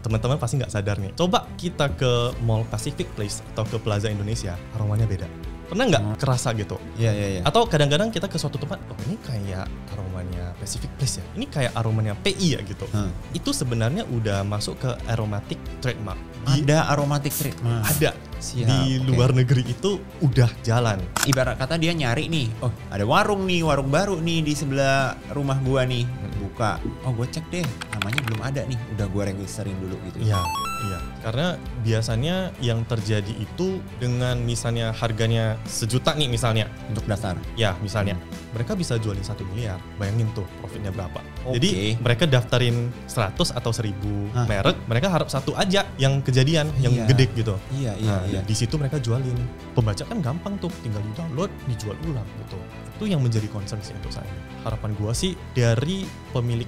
teman-teman pasti nggak sadar nih. Coba kita ke Mall Pacific Place atau ke Plaza Indonesia, aromanya beda. Pernah nggak kerasa gitu? Iya. Atau kadang-kadang kita ke suatu tempat, oh ini kayak aromanya Pacific Place ya, ini kayak aromanya PI ya gitu. Itu sebenarnya udah masuk ke aromatic trademark. Ada aromatic trademark. Ada. Di luar negeri itu udah jalan. Ibarat kata dia nyari nih, oh ada warung baru nih di sebelah rumah gua nih, buka. Oh gua cek deh, namanya belum ada nih, udah gua registerin dulu gitu. Iya. Karena biasanya yang terjadi itu dengan misalnya harganya 1 juta nih misalnya. Untuk daftar? Ya misalnya. Mereka bisa jualin 1 miliar. Bayangin tuh profitnya berapa. Okay. Jadi mereka daftarin 100 atau 1000 merek, mereka harap satu aja yang kejadian, yang gede gitu. Iya. Di situ mereka jualin. Pembaca kan gampang tuh, tinggal di-download, dijual ulang gitu. Itu yang menjadi concern sih untuk saya. Harapan gua sih dari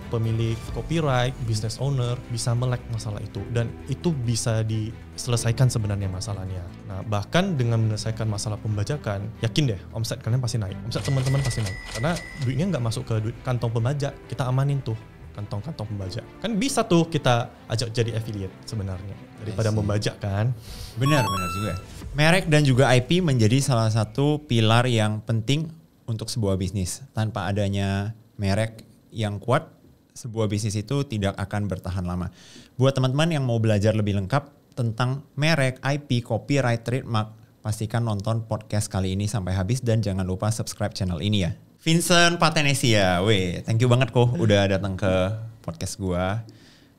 pemilik copyright, business owner bisa melek masalah itu, dan itu bisa diselesaikan sebenarnya masalahnya. Nah, bahkan dengan menyelesaikan masalah pembajakan, yakin deh omset kalian pasti naik, omset teman-teman pasti naik. Karena duitnya nggak masuk ke duit kantong pembajak, kita amanin tuh kantong-kantong pembajak. Kan bisa tuh kita ajak jadi affiliate sebenarnya daripada membajak kan. Benar juga. Merek dan juga IP menjadi salah satu pilar yang penting untuk sebuah bisnis. Tanpa adanya merek yang kuat, sebuah bisnis itu tidak akan bertahan lama. Buat teman-teman yang mau belajar lebih lengkap tentang merek, IP, copyright, trademark, pastikan nonton podcast kali ini sampai habis dan jangan lupa subscribe channel ini ya. Vincent Patenesia, thank you banget kok udah datang ke podcast gua.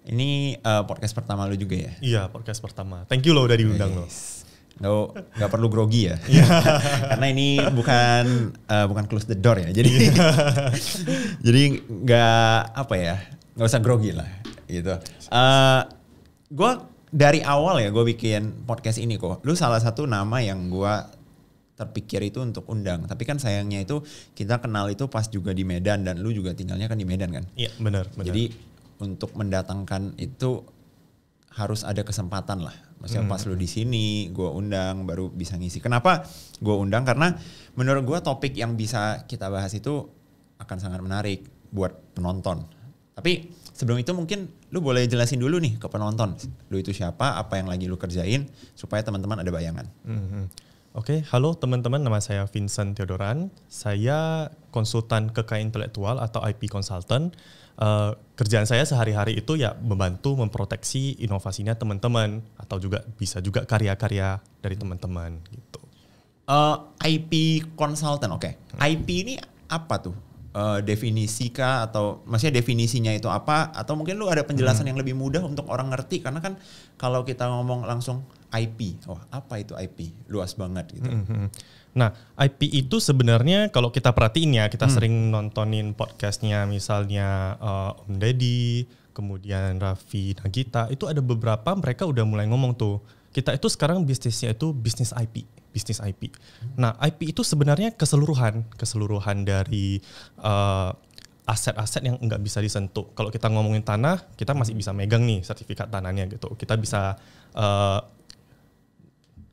Ini podcast pertama lu juga ya? Iya, podcast pertama. Thank you loh udah diundang loh. Nggak perlu grogi ya, karena ini bukan close the door ya, jadi nggak usah grogi lah gitu. Gue dari awal ya gue bikin podcast ini kok, lu salah satu nama yang gue terpikir itu untuk undang, tapi kan sayangnya itu kita kenal itu pas juga di Medan dan lu juga tinggalnya kan di Medan kan? Iya benar. Jadi untuk mendatangkan itu harus ada kesempatan lah. Maksudnya pas lu di sini, gue undang baru bisa ngisi. Kenapa gue undang? Karena menurut gue topik yang bisa kita bahas itu akan sangat menarik buat penonton. Tapi sebelum itu mungkin lu boleh jelasin dulu nih ke penonton. Lu itu siapa, apa yang lagi lu kerjain, supaya teman-teman ada bayangan. Oke, halo teman-teman, nama saya Vincent Theodoran. Saya konsultan kekayaan intelektual atau IP consultant. Kerjaan saya sehari-hari itu ya membantu memproteksi inovasinya teman-teman atau juga bisa juga karya-karya dari teman-teman gitu. IP consultant, oke. IP ini apa tuh? Definisi kah atau maksudnya definisinya itu apa? Atau mungkin lu ada penjelasan yang lebih mudah untuk orang ngerti, karena kan kalau kita ngomong langsung IP, apa itu IP? Luas banget gitu. Nah, IP itu sebenarnya kalau kita perhatiin ya, kita sering nontonin podcastnya misalnya Om Deddy, kemudian Raffi Nagita, itu ada beberapa mereka udah mulai ngomong tuh, kita itu sekarang bisnisnya itu bisnis IP. Nah, IP itu sebenarnya keseluruhan dari aset-aset yang nggak bisa disentuh. Kalau kita ngomongin tanah, kita masih bisa megang nih sertifikat tanahnya gitu. Kita bisa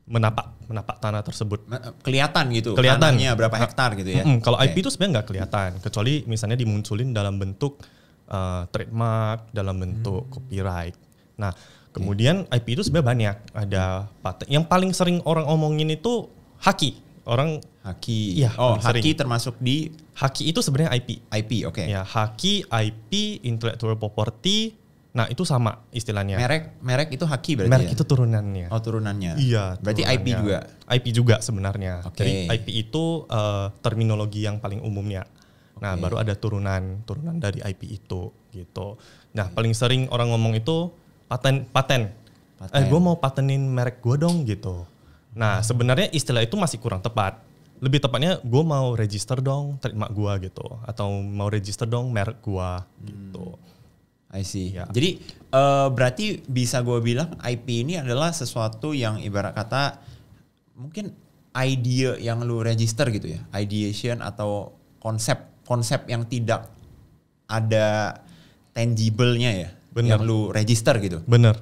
menapak tanah tersebut. Kelihatan gitu, tanahnya berapa hektar gitu ya. Kalau IP itu sebenarnya nggak kelihatan, kecuali misalnya dimunculin dalam bentuk trademark, dalam bentuk copyright. Nah, kemudian IP itu sebenarnya banyak, ada paten. Yang paling sering orang omongin itu haki. Haki. Iya, haki termasuk di haki itu sebenarnya IP. IP, oke. Ya, haki, IP, intellectual property. Nah, itu sama istilahnya. Merek itu haki berarti. Merek itu turunannya. Oh, turunannya. Iya. Berarti turunannya. IP juga. IP juga sebenarnya. Okay. Jadi IP itu terminologi yang paling umumnya. Nah, baru ada turunan dari IP itu gitu. Nah, paling sering orang ngomong itu paten. Gue mau patenin merek gue dong gitu. Nah, sebenarnya istilah itu masih kurang tepat. Lebih tepatnya gue mau register dong trademark gue gitu, atau mau register dong merek gue gitu. I see. Ya. Jadi berarti bisa gue bilang IP ini adalah sesuatu yang ibarat kata mungkin idea yang lu register gitu ya, ideation atau konsep yang tidak ada tangible-nya ya. Bener. Yang lu register gitu. Bener.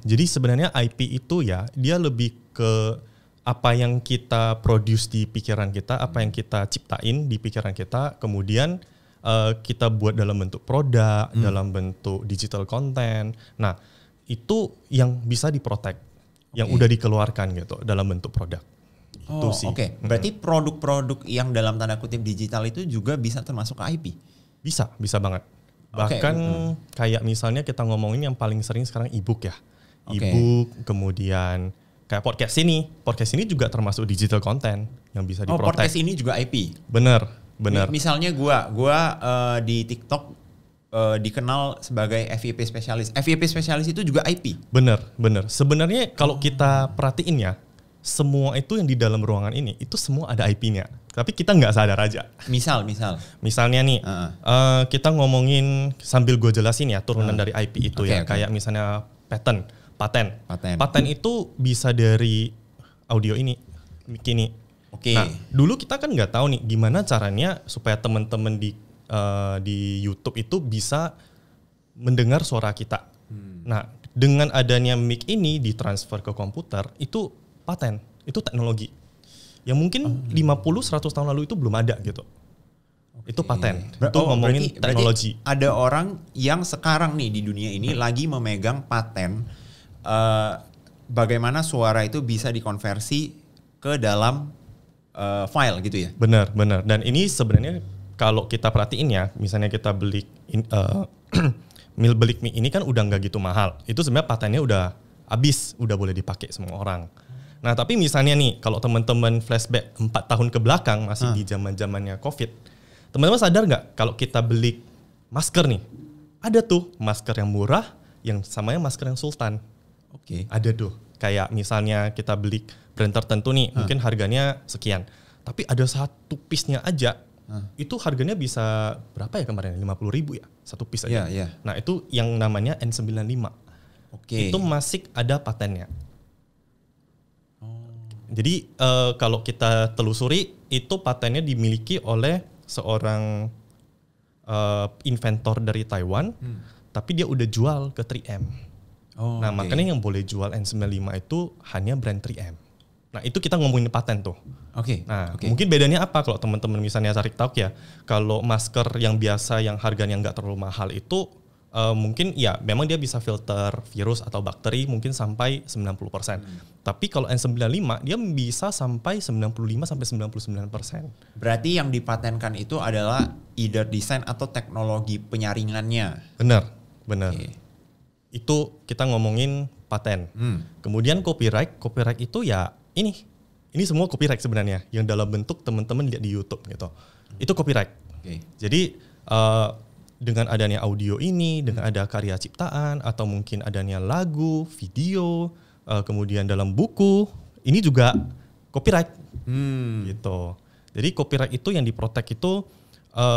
Jadi sebenarnya IP itu ya dia lebih ke apa yang kita produce di pikiran kita, apa yang kita ciptain di pikiran kita, kemudian kita buat dalam bentuk produk, dalam bentuk digital content. Nah, itu yang bisa diprotek, yang udah dikeluarkan gitu dalam bentuk produk. Itu sih. Oke. Berarti produk-produk yang dalam tanda kutip digital itu juga bisa termasuk ke IP? Bisa banget. Bahkan kayak misalnya kita ngomongin yang paling sering sekarang e-book ya. E-book, kemudian kayak podcast ini juga termasuk digital content yang bisa diprotek. Podcast ini juga IP? Bener. Misalnya gua di TikTok dikenal sebagai FYP spesialis. FYP spesialis itu juga IP? Bener. Sebenarnya kalau kita perhatiin ya, semua itu yang di dalam ruangan ini itu semua ada IP-nya. Tapi kita nggak sadar aja. Misalnya nih, kita ngomongin sambil gue jelasin ya turunan dari IP itu kayak misalnya paten itu bisa dari audio ini, mic ini. Nah, dulu kita kan nggak tahu nih gimana caranya supaya teman-teman di YouTube itu bisa mendengar suara kita. Nah, dengan adanya mic ini ditransfer ke komputer, itu paten, itu teknologi. Yang mungkin 50-100 tahun lalu itu belum ada gitu. Itu paten. Itu ngomongin teknologi. Ada orang yang sekarang nih di dunia ini lagi memegang paten bagaimana suara itu bisa dikonversi ke dalam file gitu ya. Benar. Dan ini sebenarnya kalau kita perhatiin ya, misalnya kita beli beli mic ini kan udah nggak gitu mahal. Itu sebenarnya patennya udah habis, udah boleh dipakai semua orang. Nah, tapi misalnya nih kalau teman-teman flashback 4 tahun ke belakang masih di zaman-zamannya Covid, teman-teman sadar nggak kalau kita beli masker nih, ada tuh masker yang murah, yang samanya masker yang sultan. Ada tuh. Kayak misalnya kita beli brand tertentu nih, mungkin harganya sekian. Tapi ada satu piece-nya aja, itu harganya bisa berapa ya kemarin? 50.000 ya? Satu piece aja. Nah, itu yang namanya N95. Itu masih ada patennya. Jadi kalau kita telusuri, itu patennya dimiliki oleh seorang inventor dari Taiwan, tapi dia udah jual ke 3M. Makanya yang boleh jual N95 itu hanya brand 3M. Nah, itu kita ngomongin paten tuh. Mungkin bedanya apa kalau teman-teman misalnya cari tahu ya, kalau masker yang biasa yang harganya nggak terlalu mahal itu mungkin ya memang dia bisa filter virus atau bakteri mungkin sampai 90%. Tapi kalau N95 dia bisa sampai 95-99%. Berarti yang dipatenkan itu adalah either desain atau teknologi penyaringannya. Benar. Itu kita ngomongin paten. Kemudian copyright itu ya ini semua copyright sebenarnya yang dalam bentuk teman-teman lihat di YouTube gitu. Itu copyright. Jadi dengan adanya audio ini, dengan ada karya ciptaan atau mungkin adanya lagu, video, kemudian dalam buku, ini juga copyright. Gitu. Jadi copyright itu yang diprotek itu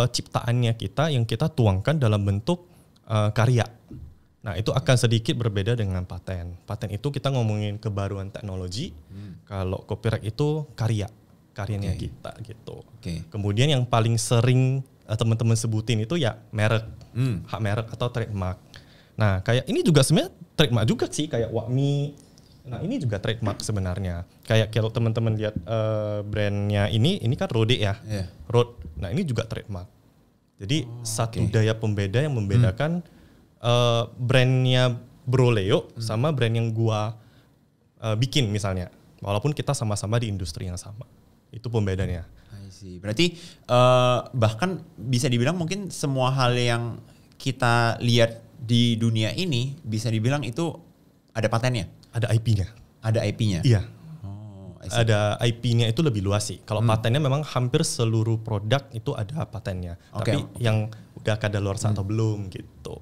ciptaannya kita yang kita tuangkan dalam bentuk karya. Nah, itu akan sedikit berbeda dengan paten. Paten itu kita ngomongin kebaruan teknologi. Kalau copyright itu karyanya kita gitu. Kemudian yang paling sering teman-teman sebutin itu ya merek, hak merek atau trademark. Nah, kayak ini juga sebenarnya trademark juga sih, kayak Wakmi. Nah, ini juga trademark sebenarnya. Kayak kalau teman-teman lihat brandnya ini kan Rode ya, Rode. Nah, ini juga trademark. Jadi satu daya pembeda yang membedakan brandnya Bro Leo sama brand yang gua bikin misalnya. Walaupun kita sama-sama di industri yang sama. Itu pembedanya. Berarti bahkan bisa dibilang mungkin semua hal yang kita lihat di dunia ini bisa dibilang itu ada patennya? Ada IP-nya. Ada IP-nya? Iya. Ada IP-nya itu lebih luas sih. Kalau patennya memang hampir seluruh produk itu ada patennya. Tapi yang udah kadaluarsa atau belum gitu.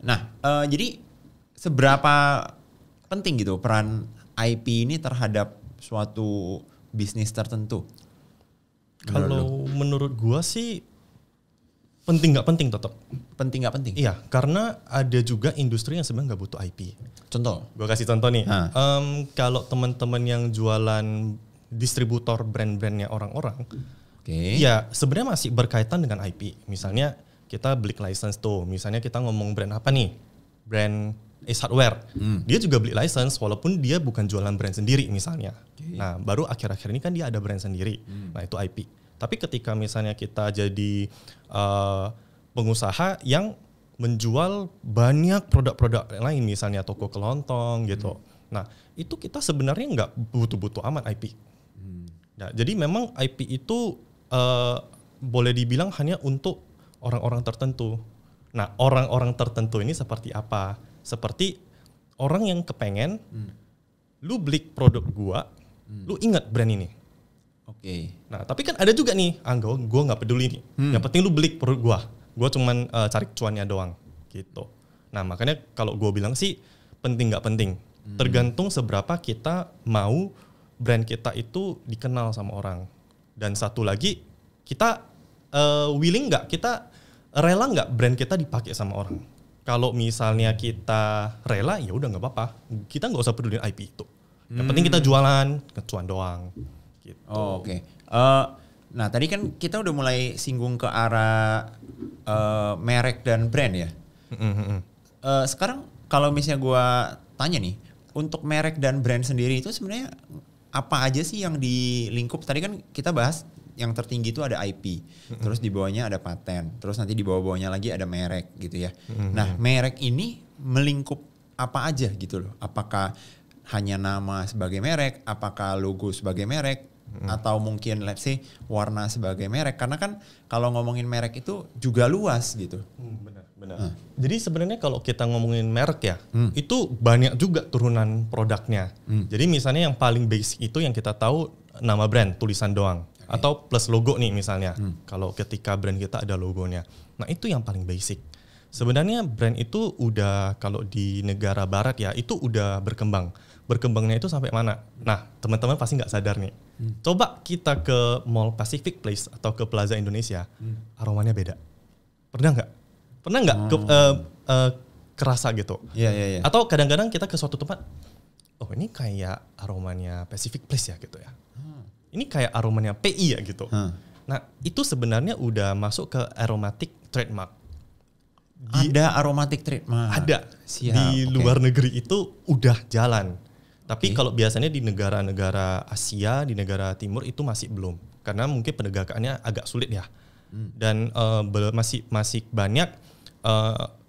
Nah jadi seberapa penting gitu peran IP ini terhadap suatu bisnis tertentu? Kalau menurut gua sih penting nggak penting tetap. Penting nggak penting? Iya, karena ada juga industri yang sebenarnya nggak butuh IP. Contoh? Gua kasih contoh nih. Kalau teman-teman yang jualan distributor brand-brandnya orang-orang, ya sebenarnya masih berkaitan dengan IP. Misalnya kita beli license tuh. Misalnya kita ngomong brand apa nih? Brand Ace Hardware. Dia juga beli license walaupun dia bukan jualan brand sendiri misalnya. Nah, baru akhir-akhir ini kan dia ada brand sendiri. Nah, itu IP. Tapi ketika misalnya kita jadi pengusaha yang menjual banyak produk-produk lain, misalnya toko kelontong gitu. Nah, itu kita sebenarnya nggak butuh-butuh amat IP. Nah, jadi memang IP itu boleh dibilang hanya untuk orang-orang tertentu. Nah, orang-orang tertentu ini seperti apa? Seperti orang yang kepengen lu beli produk gua, lu ingat brand ini. Oke. Nah, tapi kan ada juga nih, gua nggak peduli nih. Yang penting lu beli produk gua cuman cari cuannya doang gitu. Nah, makanya kalau gua bilang sih penting nggak penting, tergantung seberapa kita mau brand kita itu dikenal sama orang. Dan satu lagi, kita willing nggak, kita rela nggak brand kita dipakai sama orang. Kalau misalnya kita rela, ya udah nggak apa-apa, kita nggak usah peduli IP itu. Yang penting kita jualan, cuan doang. Gitu. Oh, oke. Nah, tadi kan kita udah mulai singgung ke arah merek dan brand ya. Sekarang kalau misalnya gue tanya nih, untuk merek dan brand sendiri itu sebenarnya apa aja sih yang di lingkup? Tadi kan kita bahas yang tertinggi itu ada IP, terus di bawahnya ada paten, terus nanti di bawah-bawahnya lagi ada merek gitu ya. Nah, merek ini melingkup apa aja gitu loh? Apakah hanya nama sebagai merek, apakah logo sebagai merek, atau mungkin let's say warna sebagai merek? Karena kan kalau ngomongin merek itu juga luas gitu. Benar. Jadi sebenarnya kalau kita ngomongin merek ya, itu banyak juga turunan produknya. Jadi misalnya yang paling basic itu yang kita tahu nama brand, tulisan doang. Atau plus logo nih misalnya, kalau ketika brand kita ada logonya. Nah itu yang paling basic. Sebenarnya brand itu udah, kalau di negara barat ya, itu udah berkembang. Berkembangnya itu sampai mana? Nah teman-teman pasti nggak sadar nih. Coba kita ke Mall Pacific Place atau ke Plaza Indonesia, aromanya beda. Pernah nggak kerasa gitu? Iya. Atau kadang-kadang kita ke suatu tempat, oh ini kayak aromanya Pacific Place ya gitu ya. Ini kayak aromanya PI ya gitu. Nah itu sebenarnya udah masuk ke aromatic trademark. Ada aromatic trademark. Ada. Siap, di luar negeri itu udah jalan. Tapi kalau biasanya di negara-negara Asia, di negara Timur itu masih belum. Karena mungkin penegakannya agak sulit ya. Dan masih banyak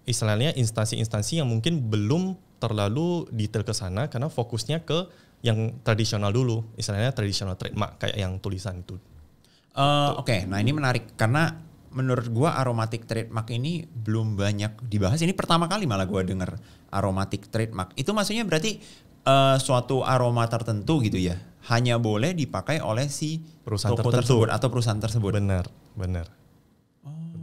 istilahnya instansi-instansi yang mungkin belum terlalu detail ke sana karena fokusnya ke yang tradisional dulu, istilahnya tradisional trademark kayak yang tulisan itu. Oke, nah ini menarik karena menurut gua aromatic trademark ini belum banyak dibahas. Ini pertama kali malah gua denger aromatic trademark. Itu maksudnya berarti suatu aroma tertentu gitu ya, hanya boleh dipakai oleh si perusahaan toko tertentu tersebut atau perusahaan tersebut. Benar. Benar.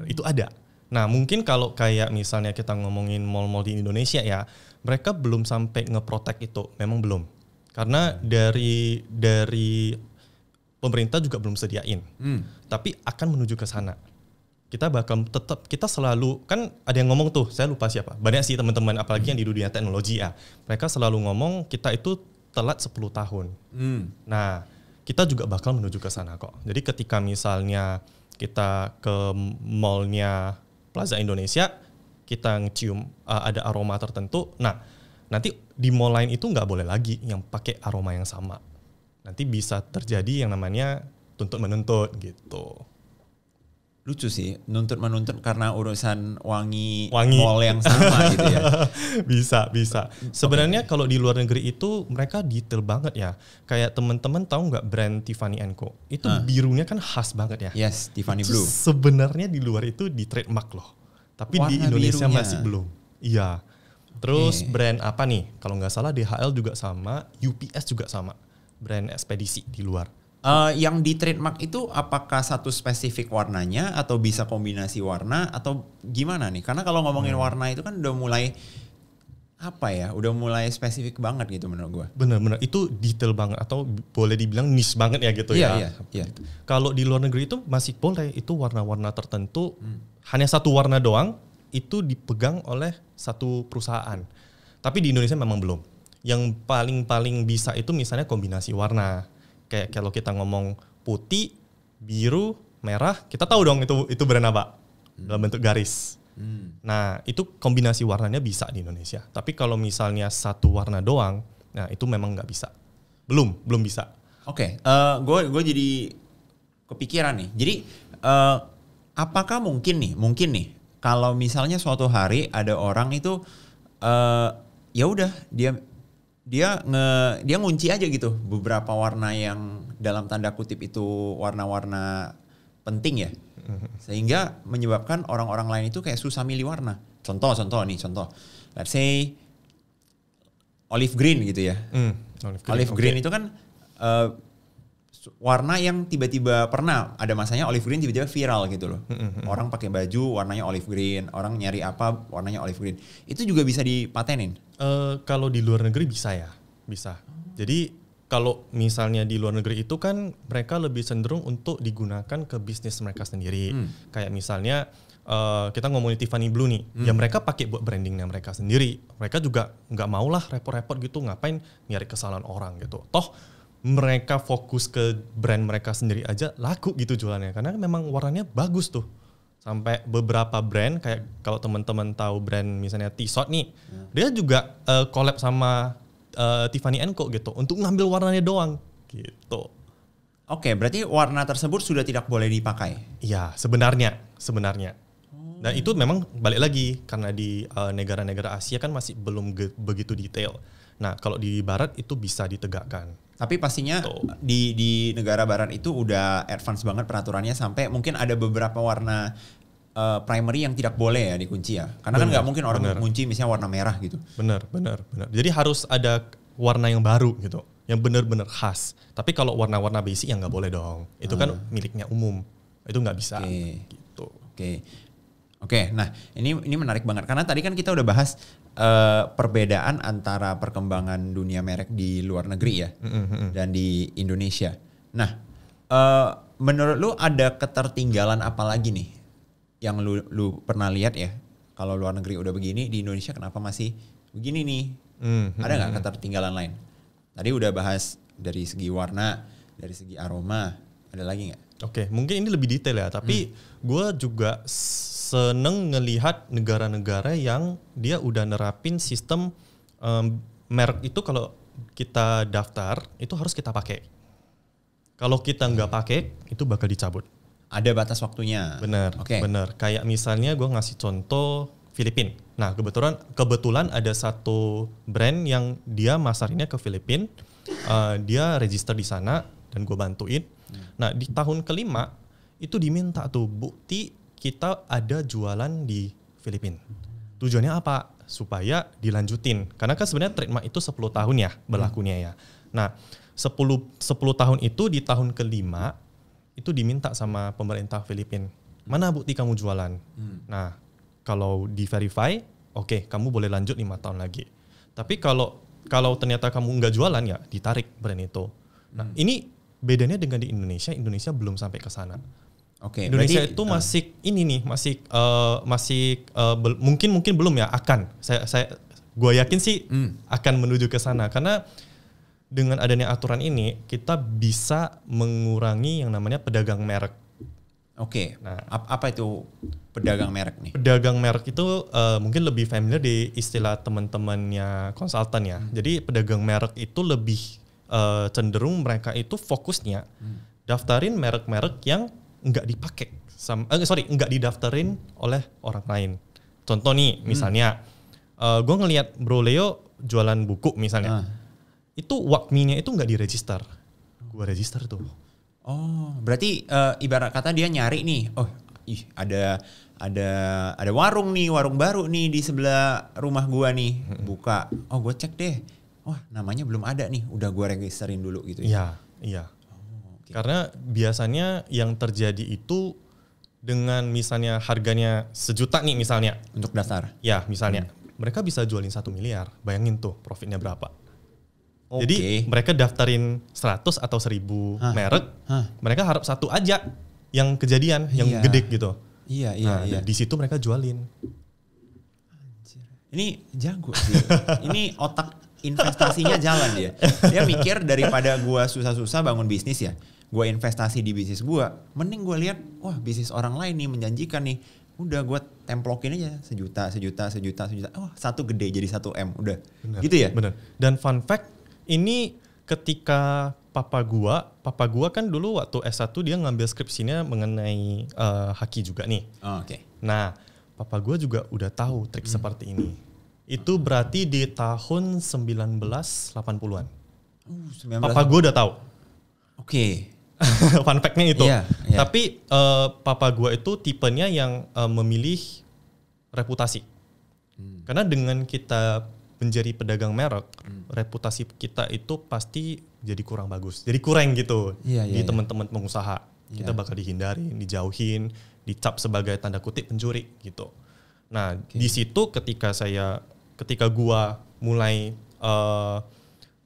Itu ada. Nah mungkin kalau kayak misalnya kita ngomongin mall-mall di Indonesia ya, mereka belum sampai ngeprotek itu, memang belum. Karena dari pemerintah juga belum sediain. Tapi akan menuju ke sana. Kita selalu, kan ada yang ngomong tuh, saya lupa siapa. Banyak sih teman-teman, apalagi yang di dunia teknologi ya. Mereka selalu ngomong kita itu telat 10 tahun. Nah, kita juga bakal menuju ke sana kok. Jadi ketika misalnya kita ke mallnya Plaza Indonesia, kita ngecium ada aroma tertentu. Nah, nanti di mall lain itu nggak boleh lagi yang pakai aroma yang sama. Nanti bisa terjadi yang namanya tuntut-menuntut gitu. Lucu sih, nuntut-menuntut karena urusan wangi mall yang sama gitu ya. Bisa. Sebenarnya kalau di luar negeri itu mereka detail banget ya. Kayak teman-teman tahu nggak brand Tiffany & Co? Itu birunya kan khas banget ya. Yes, Tiffany Blue. Sebenarnya di luar itu di trademark loh. Tapi di Indonesia birunya masih belum. Iya. Terus brand apa nih? Kalau nggak salah DHL juga sama, UPS juga sama. Brand ekspedisi di luar. Yang di trademark itu apakah satu spesifik warnanya atau bisa kombinasi warna atau gimana nih? Karena kalau ngomongin warna itu kan udah mulai udah mulai spesifik banget gitu menurut gue. Bener-bener itu detail banget atau boleh dibilang niche banget ya gitu ya. Iya. Kalau di luar negeri itu masih boleh, itu warna-warna tertentu hanya satu warna doang itu dipegang oleh satu perusahaan. Tapi di Indonesia memang belum. Yang paling bisa itu misalnya kombinasi warna. Kayak kalau kita ngomong putih, biru, merah, kita tahu dong itu brand apa dalam bentuk garis. Nah itu kombinasi warnanya bisa di Indonesia. Tapi kalau misalnya satu warna doang, nah itu memang nggak bisa. Belum bisa. Oke, gue jadi kepikiran nih. Jadi apakah mungkin nih kalau misalnya suatu hari ada orang itu ya udah dia ngunci aja gitu beberapa warna yang dalam tanda kutip itu warna-warna penting ya, sehingga menyebabkan orang-orang lain itu kayak susah milih warna. Contoh, let's say olive green gitu ya. Olive green itu kan warna yang tiba-tiba pernah ada masanya olive green tiba-tiba viral gitu loh. Orang pakai baju warnanya olive green, orang nyari apa warnanya olive green. Itu juga bisa dipatenin. Kalau di luar negeri bisa ya, bisa. Jadi kalau misalnya di luar negeri itu kan mereka lebih cenderung untuk digunakan ke bisnis mereka sendiri. Kayak misalnya kita ngomongin Tiffany Blue nih, ya mereka pakai buat brandingnya mereka sendiri. Mereka juga nggak mau lah repot-repot gitu, ngapain nyari kesalahan orang gitu. Toh mereka fokus ke brand mereka sendiri aja laku gitu jualannya, karena memang warnanya bagus tuh. Sampai beberapa brand kayak kalau teman-teman tahu brand misalnya Tissot nih, dia juga collab sama Tiffany & Co gitu untuk ngambil warnanya doang gitu. Oke, berarti warna tersebut sudah tidak boleh dipakai. Iya, sebenarnya. Dan itu memang balik lagi karena di negara-negara Asia kan masih belum begitu detail. Nah, kalau di barat itu bisa ditegakkan. Tapi pastinya di negara barat itu udah advance banget peraturannya sampai mungkin ada beberapa warna primary yang tidak boleh ya dikunci ya. Karena kan nggak mungkin orang kunci misalnya warna merah gitu. Benar. Jadi harus ada warna yang baru gitu, yang benar-benar khas. Tapi kalau warna-warna basic yang nggak boleh dong. Itu kan miliknya umum. Itu nggak bisa. Gitu. Oke, nah ini menarik banget karena tadi kan kita udah bahas perbedaan antara perkembangan dunia merek di luar negeri ya dan di Indonesia. Nah, menurut lu ada ketertinggalan apa lagi nih yang lu pernah lihat ya? Kalau luar negeri udah begini, di Indonesia kenapa masih begini nih? Ada nggak ketertinggalan lain? Tadi udah bahas dari segi warna, dari segi aroma, ada lagi nggak? Oke, mungkin ini lebih detail ya, tapi gue juga seneng ngelihat negara-negara yang dia udah nerapin sistem merek itu kalau kita daftar itu harus kita pakai. Kalau kita nggak pakai itu bakal dicabut. Ada batas waktunya. Bener. Kayak misalnya gue ngasih contoh Filipina. Nah kebetulan ada satu brand yang dia masarinnya ke Filipina, dia register di sana dan gue bantuin. Nah di tahun kelima itu diminta tuh bukti kita ada jualan di Filipina. Tujuannya apa? Supaya dilanjutin. Karena kan sebenarnya trademark itu 10 tahun ya berlakunya ya. Nah 10 tahun itu di tahun kelima itu diminta sama pemerintah Filipina. Mana bukti kamu jualan? Nah kalau di verify, oke, kamu boleh lanjut 5 tahun lagi. Tapi kalau ternyata kamu nggak jualan ya ditarik brand itu. Nah ini bedanya dengan di Indonesia belum sampai ke sana. Indonesia berarti, itu mungkin belum ya, akan. Gue yakin sih akan menuju ke sana karena dengan adanya aturan ini kita bisa mengurangi yang namanya pedagang merek. Nah, apa itu pedagang merek nih? Pedagang merek itu mungkin lebih familiar di istilah teman-temannya konsultan ya. Jadi pedagang merek itu lebih cenderung mereka itu fokusnya daftarin merek-merek yang nggak dipakai, nggak didaftarin oleh orang lain. Contoh nih, misalnya, gue ngelihat Bro Leo jualan buku misalnya, itu WAKMI-nya itu nggak diregister, gue register tuh. Berarti ibarat kata dia nyari nih, ada warung baru nih di sebelah rumah gue nih, buka, gue cek deh, namanya belum ada nih, udah gue registerin dulu gitu. Iya. Karena biasanya yang terjadi itu dengan misalnya harganya 1 juta nih misalnya. Untuk daftar? Ya misalnya. Mereka bisa jualin 1 miliar. Bayangin tuh profitnya berapa. Jadi mereka daftarin 100 atau 1000 merek. Mereka harap 1 aja yang kejadian, yang gede gitu. Iya. Di situ mereka jualin. Anjir. Ini jago sih. Ini otak investasinya jalan dia. Dia mikir daripada gua susah-susah bangun bisnis ya, gua investasi di bisnis gua, mending gua lihat, bisnis orang lain nih menjanjikan nih. Udah gua templokin aja 1 juta. Satu gede jadi 1 M, udah. Bener, gitu ya? Bener. Dan fun fact, ini ketika papa gua kan dulu waktu S1 dia ngambil skripsinya mengenai haki juga nih. Oke. Nah, papa gue juga udah tahu trik seperti ini. Itu berarti di tahun 1980-an. 19. Papa gue udah tahu. Oke. Fun fact-nya itu. Iya. Tapi papa gue itu tipenya yang memilih reputasi. Karena dengan kita menjadi pedagang merek, reputasi kita itu pasti jadi kurang bagus. Jadi kurang gitu di teman-teman pengusaha. Kita bakal dihindarin, dijauhin, dicap sebagai tanda kutip pencuri gitu. Nah, di situ ketika gua mulai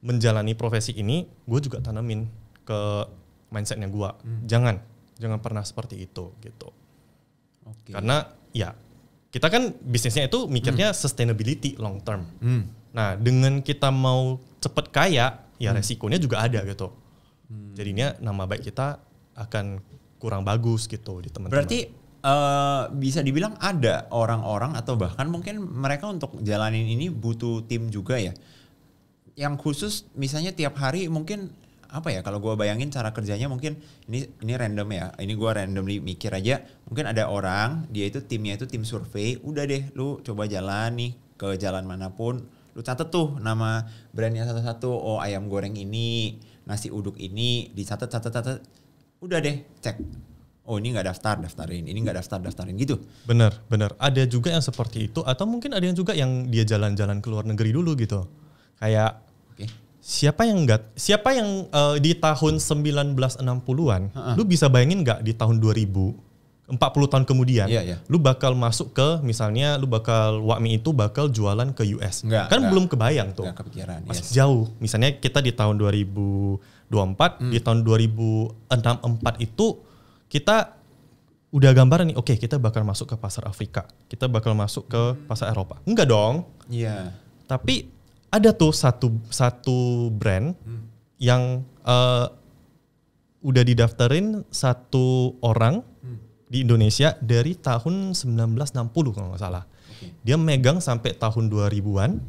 menjalani profesi ini, gua juga tanamin ke mindsetnya gua. Jangan pernah seperti itu gitu. Karena ya kita kan bisnisnya itu mikirnya sustainability long term. Nah, dengan kita mau cepet kaya, ya resikonya juga ada gitu. Jadinya nama baik kita akan kurang bagus gitu di teman-teman. Berarti bisa dibilang ada orang-orang atau bahkan mungkin mereka untuk jalanin ini butuh tim juga ya. Yang khusus misalnya tiap hari mungkin apa ya, kalau gue bayangin cara kerjanya mungkin ini random ya, ini gue randomly mikir aja, mungkin ada orang dia itu timnya itu tim survei, udah deh lu coba jalan nih ke jalan manapun, lu catet tuh nama brandnya satu-satu, oh ayam goreng ini, nasi uduk ini, dicatat, udah deh cek, oh ini nggak daftarin, ini nggak daftarin gitu. Bener, ada juga yang seperti itu, atau mungkin ada yang juga yang dia jalan-jalan ke luar negeri dulu gitu, kayak Siapa yang di tahun 1960-an, lu bisa bayangin nggak di tahun 2000, 40 tahun kemudian, lu bakal masuk ke, misalnya lu bakal Wakmi itu bakal jualan ke US. Belum kebayang tuh. Nggak kepikiran. Masih jauh. Misalnya kita di tahun 2024, di tahun 2064 itu kita udah gambaran nih, oke, kita bakal masuk ke pasar Afrika, kita bakal masuk ke pasar Eropa. Enggak dong. Iya. Tapi ada tuh satu brand yang udah didaftarin satu orang di Indonesia dari tahun 1960 kalau nggak salah. Dia megang sampai tahun 2000-an.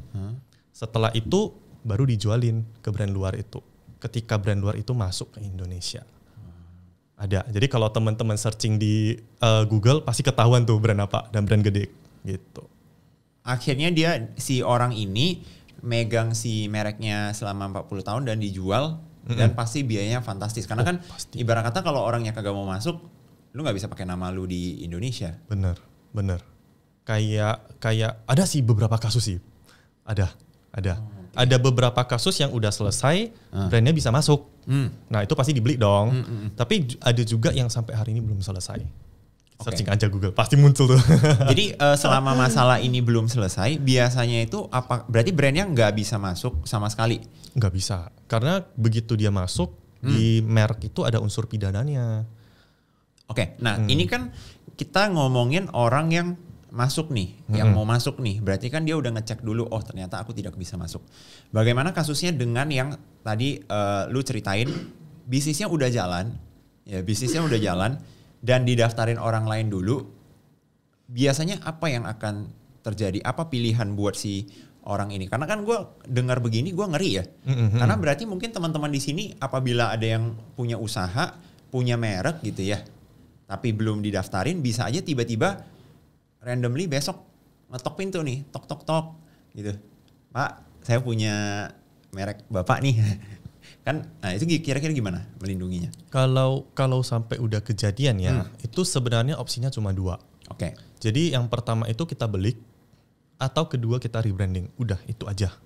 Setelah itu baru dijualin ke brand luar itu. Ketika brand luar itu masuk ke Indonesia. Ada. Jadi kalau teman-teman searching di Google pasti ketahuan tuh brand apa dan brand gede gitu. Akhirnya si orang ini megang si mereknya selama 40 tahun dan dijual dan pasti biayanya fantastis karena kan pasti. Ibarat kata kalau orangnya kagak mau masuk, lu nggak bisa pakai nama lu di Indonesia. Bener. Kayak ada sih beberapa kasus sih. Ada. Ada beberapa kasus yang udah selesai, brandnya bisa masuk. Nah itu pasti dibeli dong. Tapi ada juga yang sampai hari ini belum selesai. Searching aja Google, pasti muncul tuh. Jadi selama masalah ini belum selesai, biasanya itu berarti brandnya nggak bisa masuk sama sekali? Nggak bisa, karena begitu dia masuk, di merek itu ada unsur pidananya. Oke, nah ini kan kita ngomongin orang yang masuk nih, yang mau masuk nih, berarti kan dia udah ngecek dulu, oh ternyata aku tidak bisa masuk. Bagaimana kasusnya dengan yang tadi lu ceritain, bisnisnya udah jalan, dan didaftarin orang lain dulu, biasanya apa yang akan terjadi? Apa pilihan buat si orang ini? Karena kan gue dengar begini gue ngeri ya. Karena berarti mungkin teman-teman di sini apabila ada yang punya usaha, punya merek gitu ya, tapi belum didaftarin, bisa aja tiba-tiba randomly besok ngetok pintu nih, tok gitu. Pak, saya punya merek Bapak nih. Kan, nah itu kira-kira gimana melindunginya? Kalau sampai udah kejadian ya, itu sebenarnya opsinya cuma 2. Oke. Jadi yang pertama itu kita beli, atau kedua kita rebranding. Udah itu aja.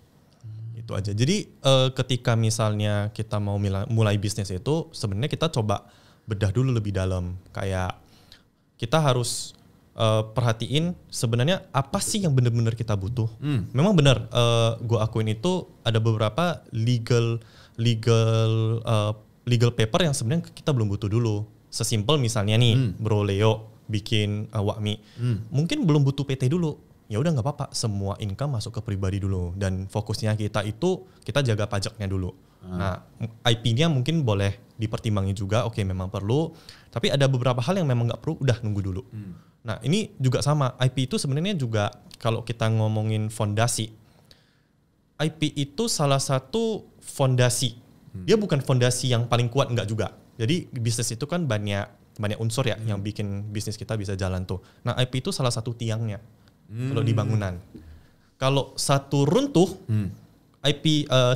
Itu aja. Jadi ketika misalnya kita mau mulai bisnis itu, sebenarnya kita coba bedah dulu lebih dalam. Kayak kita harus perhatiin sebenarnya apa sih yang benar-benar kita butuh. Memang benar, gue akuin itu ada beberapa legal paper yang sebenarnya kita belum butuh dulu. Sesimpel misalnya nih, Bro Leo bikin Wakmi, mungkin belum butuh PT dulu. Ya udah nggak apa-apa, semua income masuk ke pribadi dulu dan fokusnya kita itu kita jaga pajaknya dulu. Nah, IP-nya mungkin boleh dipertimbangin juga, oke memang perlu, tapi ada beberapa hal yang memang nggak perlu, udah nunggu dulu. Nah, ini juga sama, IP itu sebenarnya juga kalau kita ngomongin fondasi, IP itu salah satu fondasi. Dia bukan fondasi yang paling kuat, enggak juga. Jadi bisnis itu kan banyak banyak unsur ya yang bikin bisnis kita bisa jalan tuh. Nah IP itu salah satu tiangnya kalau di bangunan. Kalau satu runtuh,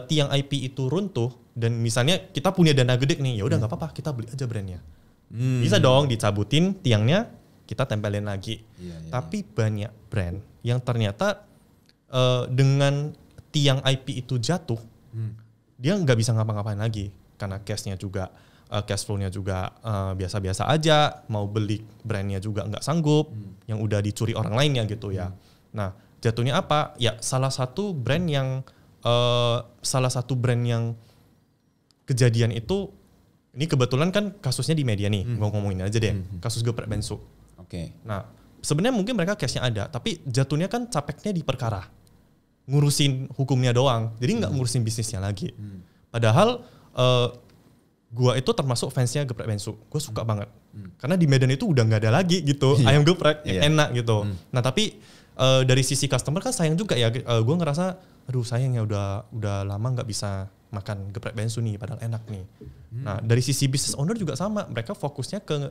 tiang IP itu runtuh dan misalnya kita punya dana gede nih, ya udah nggak apa-apa kita beli aja brandnya. Bisa dong dicabutin tiangnya, kita tempelin lagi. Tapi banyak brand yang ternyata dengan tiang IP itu jatuh, dia nggak bisa ngapa-ngapain lagi karena cashnya juga cash flow-nya juga biasa-biasa aja, mau beli brandnya juga nggak sanggup, yang udah dicuri orang lainnya gitu ya. Nah jatuhnya apa? Ya salah satu brand yang kejadian itu, ini kebetulan kan kasusnya di media nih, ngomongin aja deh, kasus geprek bensu. Nah sebenarnya mungkin mereka cashnya ada, tapi jatuhnya kan capeknya di perkara, ngurusin hukumnya doang, jadi nggak ngurusin bisnisnya lagi. Padahal gua itu termasuk fansnya geprek bensu, gue suka banget, karena di Medan itu udah nggak ada lagi gitu ayam geprek yang enak gitu. Nah tapi dari sisi customer kan sayang juga ya, gue ngerasa aduh sayang ya udah lama nggak bisa makan geprek bensu nih, padahal enak nih. Nah dari sisi business owner juga sama, mereka fokusnya ke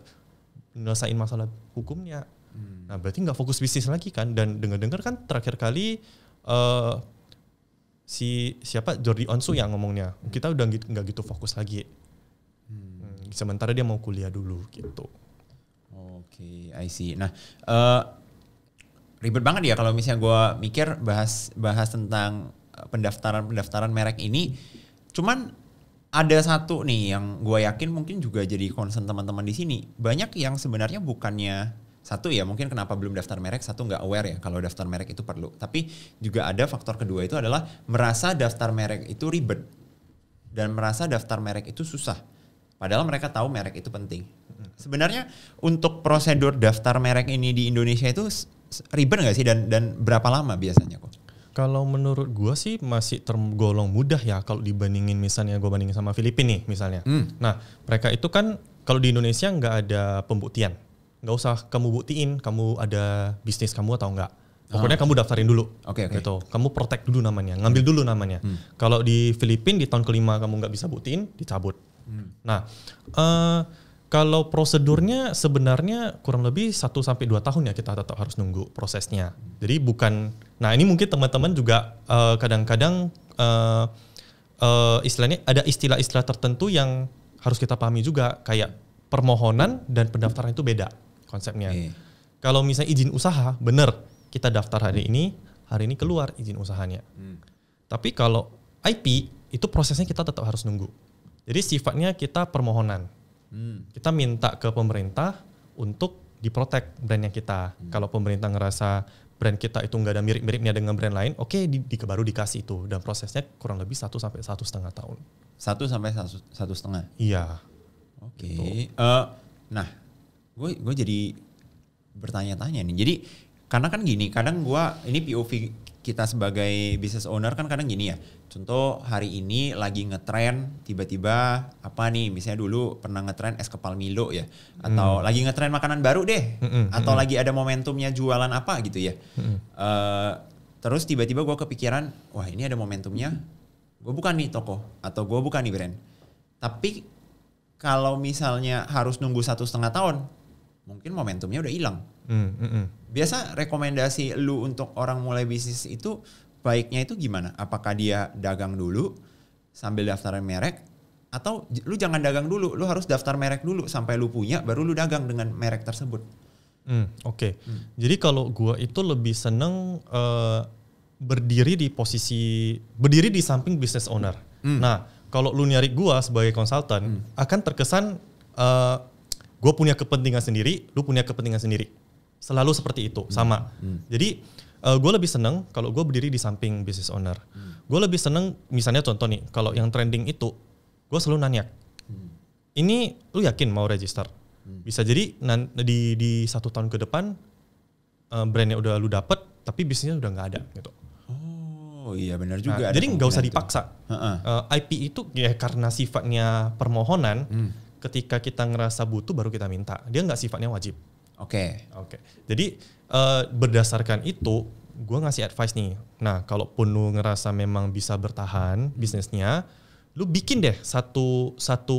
nyelesain masalah hukumnya. Nah berarti nggak fokus bisnis lagi kan. Dan dengar kan terakhir kali siapa Jordi Onsu yang ngomongnya, kita udah nggak gitu fokus lagi. Sementara dia mau kuliah dulu gitu. I see. Nah ribet banget ya kalau misalnya gue mikir bahas tentang pendaftaran merek ini. Cuman ada satu nih yang gue yakin mungkin juga jadi concern teman-teman di sini. Banyak yang sebenarnya bukannya satu ya, mungkin kenapa belum daftar merek, satu nggak aware ya kalau daftar merek itu perlu. Tapi juga ada faktor kedua itu adalah merasa daftar merek itu ribet dan merasa daftar merek itu susah. Padahal mereka tahu merek itu penting. Sebenarnya untuk prosedur daftar merek ini di Indonesia itu ribet nggak sih dan berapa lama biasanya kok? Kalau menurut gue sih masih tergolong mudah ya kalau dibandingin misalnya gue bandingin sama Filipina nih misalnya. Nah mereka itu kan kalau di Indonesia nggak ada pembuktian, nggak usah kamu buktiin kamu ada bisnis kamu atau enggak. Pokoknya kamu daftarin dulu, gitu. Kamu protect dulu namanya, ngambil dulu namanya. Kalau di Filipina di tahun kelima kamu nggak bisa buktiin, dicabut. Nah kalau prosedurnya sebenarnya kurang lebih 1-2 tahun ya, kita tetap harus nunggu prosesnya. Jadi bukan, nah ini mungkin teman-teman juga kadang-kadang istilahnya ada istilah-istilah tertentu yang harus kita pahami juga, kayak permohonan dan pendaftaran itu beda konsepnya. Kalau misalnya izin usaha, bener kita daftar hari ini keluar izin usahanya. Tapi kalau IP itu prosesnya kita tetap harus nunggu. Jadi sifatnya kita permohonan. Kita minta ke pemerintah untuk diprotek brandnya kita. Kalau pemerintah ngerasa brand kita itu nggak ada mirip-miripnya dengan brand lain, oke, baru dikasih itu. Dan prosesnya kurang lebih 1-1,5 tahun. 1-1,5? Iya. Oke. Gitu. Nah, gue jadi bertanya-tanya nih. Jadi karena kan gini, kadang ini POV kita sebagai business owner kan kadang gini ya. Contoh hari ini lagi ngetren, tiba-tiba apa nih, misalnya dulu pernah ngetren es kepal Milo ya, atau lagi ngetren makanan baru deh, atau lagi ada momentumnya jualan apa gitu ya. Terus tiba-tiba gue kepikiran, wah ini ada momentumnya, gue buka nih toko atau gue buka nih brand. Tapi kalau misalnya harus nunggu 1,5 tahun, mungkin momentumnya udah hilang. Biasa rekomendasi lu untuk orang mulai bisnis itu baiknya itu gimana? Apakah dia dagang dulu sambil daftarin merek, atau lu jangan dagang dulu, lu harus daftar merek dulu sampai lu punya, baru lu dagang dengan merek tersebut? Oke. Jadi kalau gua itu lebih seneng berdiri di samping business owner. Nah kalau lu nyari gua sebagai konsultan, akan terkesan gua punya kepentingan sendiri, lu punya kepentingan sendiri. Selalu seperti itu, sama. Jadi gue lebih seneng kalau gue berdiri di samping business owner. Gue lebih seneng, misalnya contoh nih, kalau yang trending itu, gue selalu nanya, ini lu yakin mau register? Bisa jadi di 1 tahun ke depan brandnya udah lu dapet, tapi bisnisnya udah nggak ada gitu. Oh iya benar juga. Nah, jadi nggak usah dipaksa. IP itu ya karena sifatnya permohonan, ketika kita ngerasa butuh baru kita minta. Dia nggak sifatnya wajib. Oke. Jadi berdasarkan itu, gue ngasih advice nih. Nah, kalaupun lu ngerasa memang bisa bertahan bisnisnya, lu bikin deh satu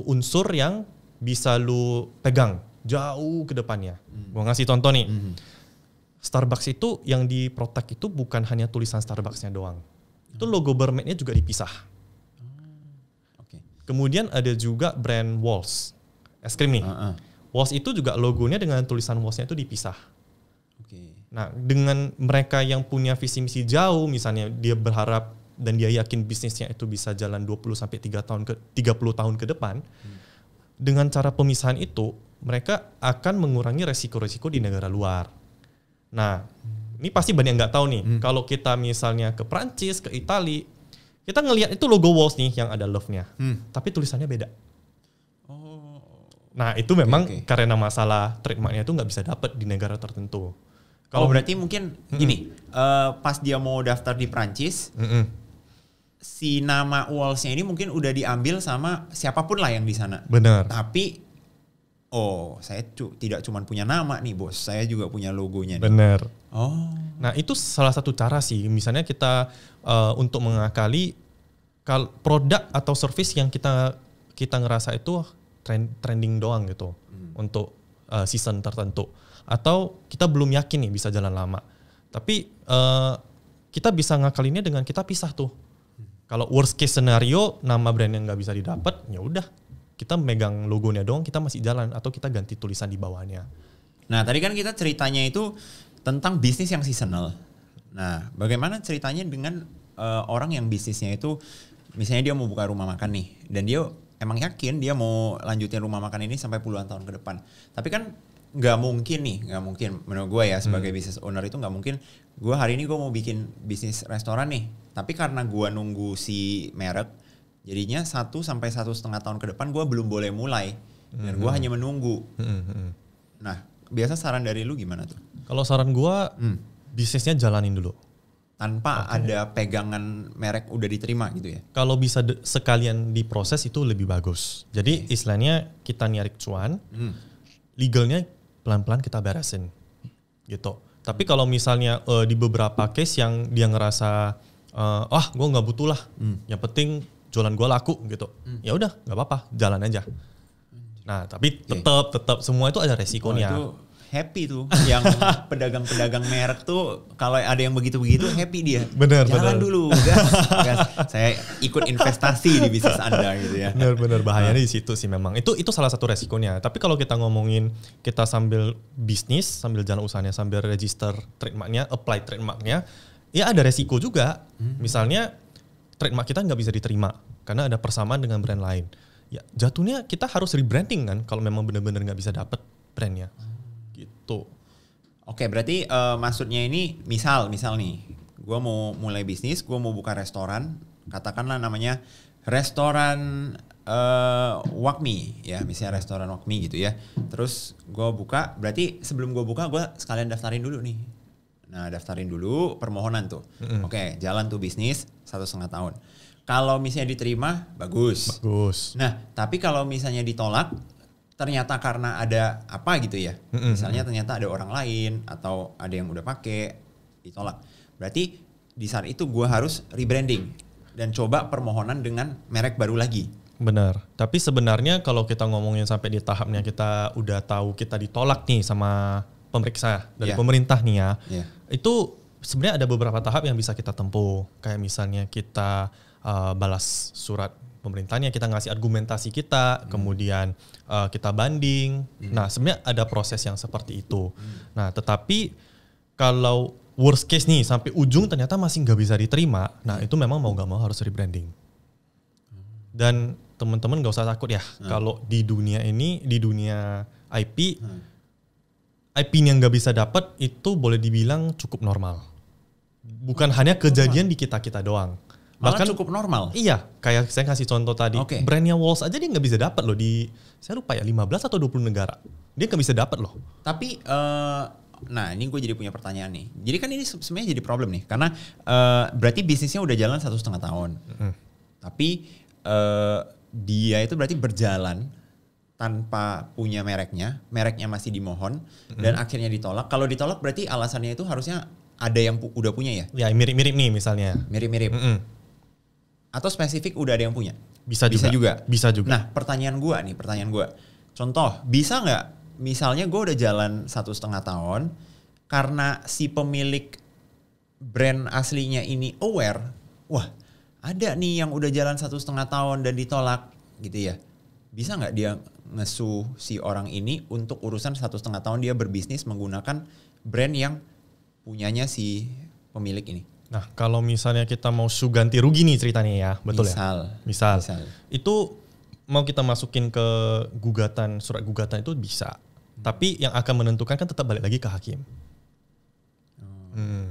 unsur yang bisa lu pegang jauh ke depannya. Gua ngasih contoh nih. Starbucks itu yang di protect itu bukan hanya tulisan Starbucksnya doang. Itu logo Bermaidnya juga dipisah. Kemudian ada juga brand Walls, es krim nih. Walls itu juga logonya dengan tulisan Walls-nya itu dipisah. Nah, dengan mereka yang punya visi misi jauh, misalnya dia berharap dan dia yakin bisnisnya itu bisa jalan 20 sampai 30 tahun ke depan, dengan cara pemisahan itu, mereka akan mengurangi resiko-resiko di negara luar. Nah, ini pasti banyak yang nggak tahu nih. Kalau kita misalnya ke Prancis, ke Italia, kita ngelihat itu logo Walls nih yang ada love-nya, tapi tulisannya beda. Nah, itu memang karena masalah trademarknya itu nggak bisa dapat di negara tertentu. Kalau berarti mungkin gini, pas dia mau daftar di Prancis, si nama Walls-nya ini mungkin udah diambil sama siapapun lah yang di sana. Benar. Tapi saya tidak cuma punya nama nih bos, saya juga punya logonya. Benar. Nah, itu salah satu cara sih. Misalnya kita untuk mengakali produk atau service yang kita ngerasa itu trending doang gitu untuk season tertentu, atau kita belum yakin nih bisa jalan lama. Tapi kita bisa ngakalinnya dengan kita pisah tuh. Kalau worst case scenario nama brand yang nggak bisa didapat, ya udah kita megang logonya doang, kita masih jalan, atau kita ganti tulisan di bawahnya. Nah, tadi kan kita ceritanya itu tentang bisnis yang seasonal. Nah, bagaimana ceritanya dengan orang yang bisnisnya itu, misalnya dia mau buka rumah makan nih, dan dia emang yakin dia mau lanjutin rumah makan ini sampai puluhan tahun ke depan. Tapi kan nggak mungkin menurut gue ya sebagai business owner itu nggak mungkin. Gue hari ini gue mau bikin bisnis restoran nih, tapi karena gue nunggu si merek, jadinya 1 sampai 1,5 tahun ke depan gue belum boleh mulai, dan gue hanya menunggu. Nah, biasa saran dari lu gimana tuh? Kalau saran gue, bisnisnya jalanin dulu. Tanpa ada pegangan merek udah diterima gitu ya? Kalau bisa sekalian diproses itu lebih bagus. Jadi istilahnya kita nyari cuan, legalnya pelan-pelan kita beresin gitu. Tapi kalau misalnya di beberapa case yang dia ngerasa, gue nggak butuh lah, yang penting jualan gue laku gitu, ya udah nggak apa-apa, jalan aja. Nah, tapi tetap semua itu ada resikonya. Itu happy tuh, yang pedagang-pedagang merek tuh kalau ada yang begitu-begitu happy dia. Bener. Jalan dulu, gas. Saya ikut investasi di bisnis Anda gitu ya. Bener, bahayanya di situ sih memang. Itu salah satu resikonya. Tapi kalau kita ngomongin kita sambil bisnis, sambil jalan usahanya, sambil register trademarknya, apply trademarknya, ya ada resiko juga. Misalnya trademark kita nggak bisa diterima karena ada persamaan dengan brand lain. Ya jatuhnya kita harus rebranding kan kalau memang benar-benar nggak bisa dapet brandnya. Gitu. Oke, berarti maksudnya ini misal nih, gue mau mulai bisnis, gue mau buka restoran, katakanlah namanya restoran Wakmi ya, misalnya restoran Wakmi gitu ya. Terus gue buka, berarti sebelum gue buka gue sekalian daftarin dulu nih. Nah, daftarin dulu permohonan tuh. Oke, jalan tuh bisnis 1,5 tahun. Kalau misalnya diterima, bagus. Nah, tapi kalau misalnya ditolak, ternyata karena ada apa gitu ya, misalnya ternyata ada orang lain atau ada yang udah pakai, ditolak. Berarti di saat itu gue harus rebranding dan coba permohonan dengan merek baru lagi. Benar. Tapi sebenarnya kalau kita ngomongin sampai di tahapnya kita udah tahu kita ditolak nih sama pemeriksa dari pemerintah nih ya, itu sebenarnya ada beberapa tahap yang bisa kita tempuh. Kayak misalnya kita balas surat pemerintahnya, kita ngasih argumentasi kita, kemudian kita banding. Nah, sebenarnya ada proses yang seperti itu. Nah, tetapi kalau worst case nih sampai ujung ternyata masih nggak bisa diterima, nah itu memang mau nggak mau harus rebranding. Dan teman-teman nggak usah takut ya, kalau di dunia ini, di dunia IP, IP yang nggak bisa dapat itu boleh dibilang cukup normal. Bukan hanya kejadian di kita doang. Bahkan cukup normal. Iya, kayak saya kasih contoh tadi. Brandnya Walls aja dia nggak bisa dapat loh di, saya lupa ya 15 atau 20 negara. Dia nggak bisa dapat loh. Tapi, nah ini gue jadi punya pertanyaan nih. Jadi kan ini sebenarnya jadi problem nih, karena berarti bisnisnya udah jalan 1,5 tahun. Tapi dia itu berarti berjalan tanpa punya mereknya masih dimohon dan akhirnya ditolak. Kalau ditolak berarti alasannya itu harusnya ada yang udah punya ya? Ya mirip-mirip nih misalnya. Mirip-mirip. Atau spesifik udah ada yang punya? Bisa juga. Nah pertanyaan gue. Contoh, bisa nggak misalnya gue udah jalan 1,5 tahun, karena si pemilik brand aslinya ini aware, wah ada nih yang udah jalan 1,5 tahun dan ditolak gitu ya. Bisa nggak dia ngesu si orang ini untuk urusan 1,5 tahun dia berbisnis menggunakan brand yang punyanya si pemilik ini? Nah, kalau misalnya kita mau ganti rugi nih ceritanya ya, betul ya? Misal. Itu mau kita masukin ke surat gugatan itu bisa. Tapi yang akan menentukan kan tetap balik lagi ke hakim.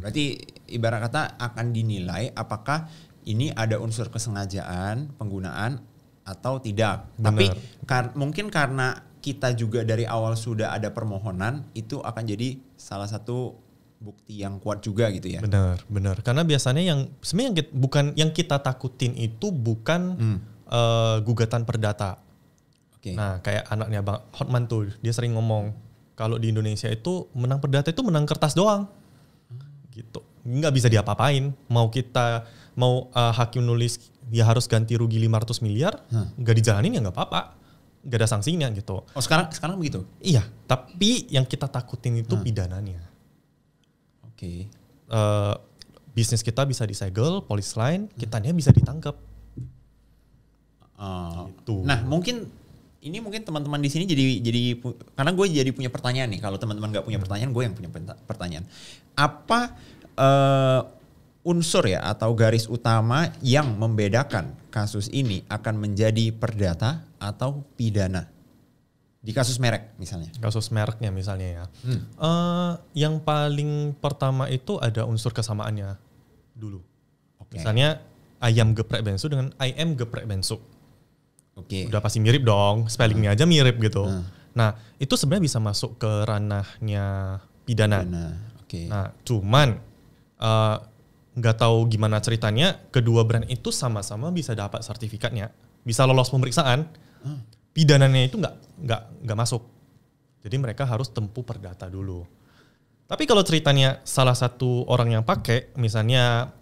Berarti ibarat kata akan dinilai apakah ini ada unsur kesengajaan penggunaan atau tidak. Bener. Tapi mungkin karena kita juga dari awal sudah ada permohonan, itu akan jadi salah satu bukti yang kuat juga gitu ya. Benar. Karena biasanya sebenarnya yang kita takutin itu bukan gugatan perdata. Okay. Nah, kayak anaknya Bang Hotman tuh, dia sering ngomong kalau di Indonesia itu menang perdata itu menang kertas doang. Gitu. Nggak bisa diapa-apain. Mau hakim nulis dia harus ganti rugi 500 miliar, nggak dijalanin ya nggak apa-apa. Nggak ada sanksinya gitu. Oh, sekarang begitu? Iya, tapi yang kita takutin itu pidananya. Oke. Bisnis kita bisa disegel, polis lain, kitanya bisa ditangkap. Gitu. Nah, mungkin teman-teman di sini jadi karena gue jadi punya pertanyaan nih. Kalau teman-teman nggak punya pertanyaan, gue yang punya pertanyaan. Apa unsur ya atau garis utama yang membedakan kasus ini akan menjadi perdata atau pidana? Di kasus merek misalnya. Kasus mereknya misalnya ya. Yang paling pertama itu ada unsur kesamaannya dulu. Okay. Misalnya ayam geprek bensu dengan ayam geprek bensu. Oke. Udah pasti mirip dong, spellingnya aja mirip gitu. Nah itu sebenarnya bisa masuk ke ranahnya pidana. Okay. Nah cuman nggak tahu gimana ceritanya, kedua brand itu sama-sama bisa dapat sertifikatnya, bisa lolos pemeriksaan. Pidananya itu nggak masuk. Jadi mereka harus tempuh perdata dulu. Tapi kalau ceritanya salah satu orang yang pakai, misalnya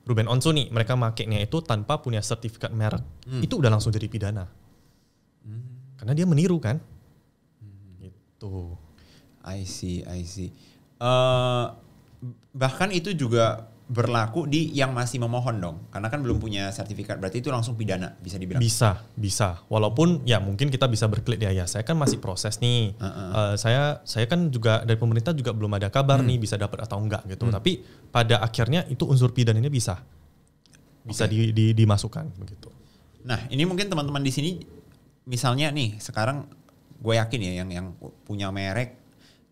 Ruben Onsu nih, mereka makainya itu tanpa punya sertifikat merek, itu udah langsung jadi pidana. Karena dia meniru kan. Gitu. I see. Bahkan itu juga berlaku di yang masih memohon dong, karena kan belum punya sertifikat, berarti itu langsung pidana bisa dibilang. Bisa. Walaupun ya mungkin kita bisa berklik dia ya. Saya kan masih proses nih. Saya kan juga dari pemerintah juga belum ada kabar nih bisa dapat atau enggak gitu. Tapi pada akhirnya itu unsur pidananya bisa dimasukkan begitu. Nah ini mungkin teman-teman di sini misalnya nih sekarang gue yakin ya yang punya merek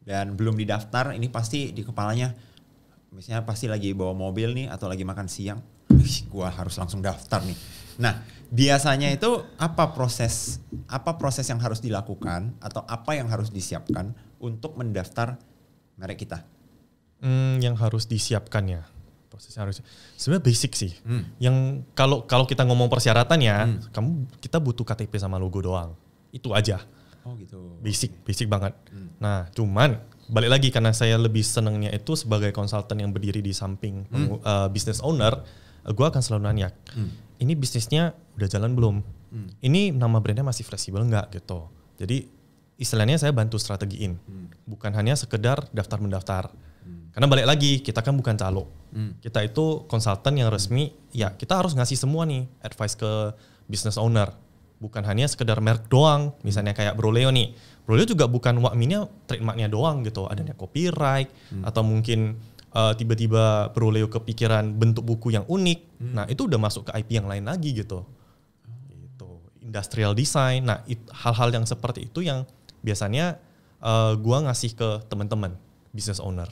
dan belum didaftar ini pasti di kepalanya. Misalnya pasti lagi bawa mobil nih atau lagi makan siang, gua harus langsung daftar nih. Nah, biasanya itu apa proses yang harus dilakukan atau apa yang harus disiapkan untuk mendaftar merek kita? Yang harus disiapkan ya, prosesnya harus sebenarnya basic sih. Yang kalau kita ngomong persyaratan ya, kita butuh KTP sama logo doang, itu aja. Oh gitu. Basic banget. Nah, cuman balik lagi karena saya lebih senangnya itu sebagai konsultan yang berdiri di samping business owner, gue akan selalu nanya, ini bisnisnya udah jalan belum? Ini nama brandnya masih fleksibel nggak gitu? Jadi istilahnya saya bantu strategiin, bukan hanya sekedar daftar-mendaftar. Karena balik lagi kita kan bukan calo, kita itu konsultan yang resmi, ya kita harus ngasih semua nih advice ke business owner. Bukan hanya sekedar merek doang, misalnya kayak Broleo nih. Broleo juga bukan Wakminya trademarknya doang gitu. Adanya copyright atau mungkin tiba-tiba Broleo kepikiran bentuk buku yang unik. Nah itu udah masuk ke IP yang lain lagi gitu. Industrial design. Nah hal-hal yang seperti itu yang biasanya gua ngasih ke teman-teman business owner.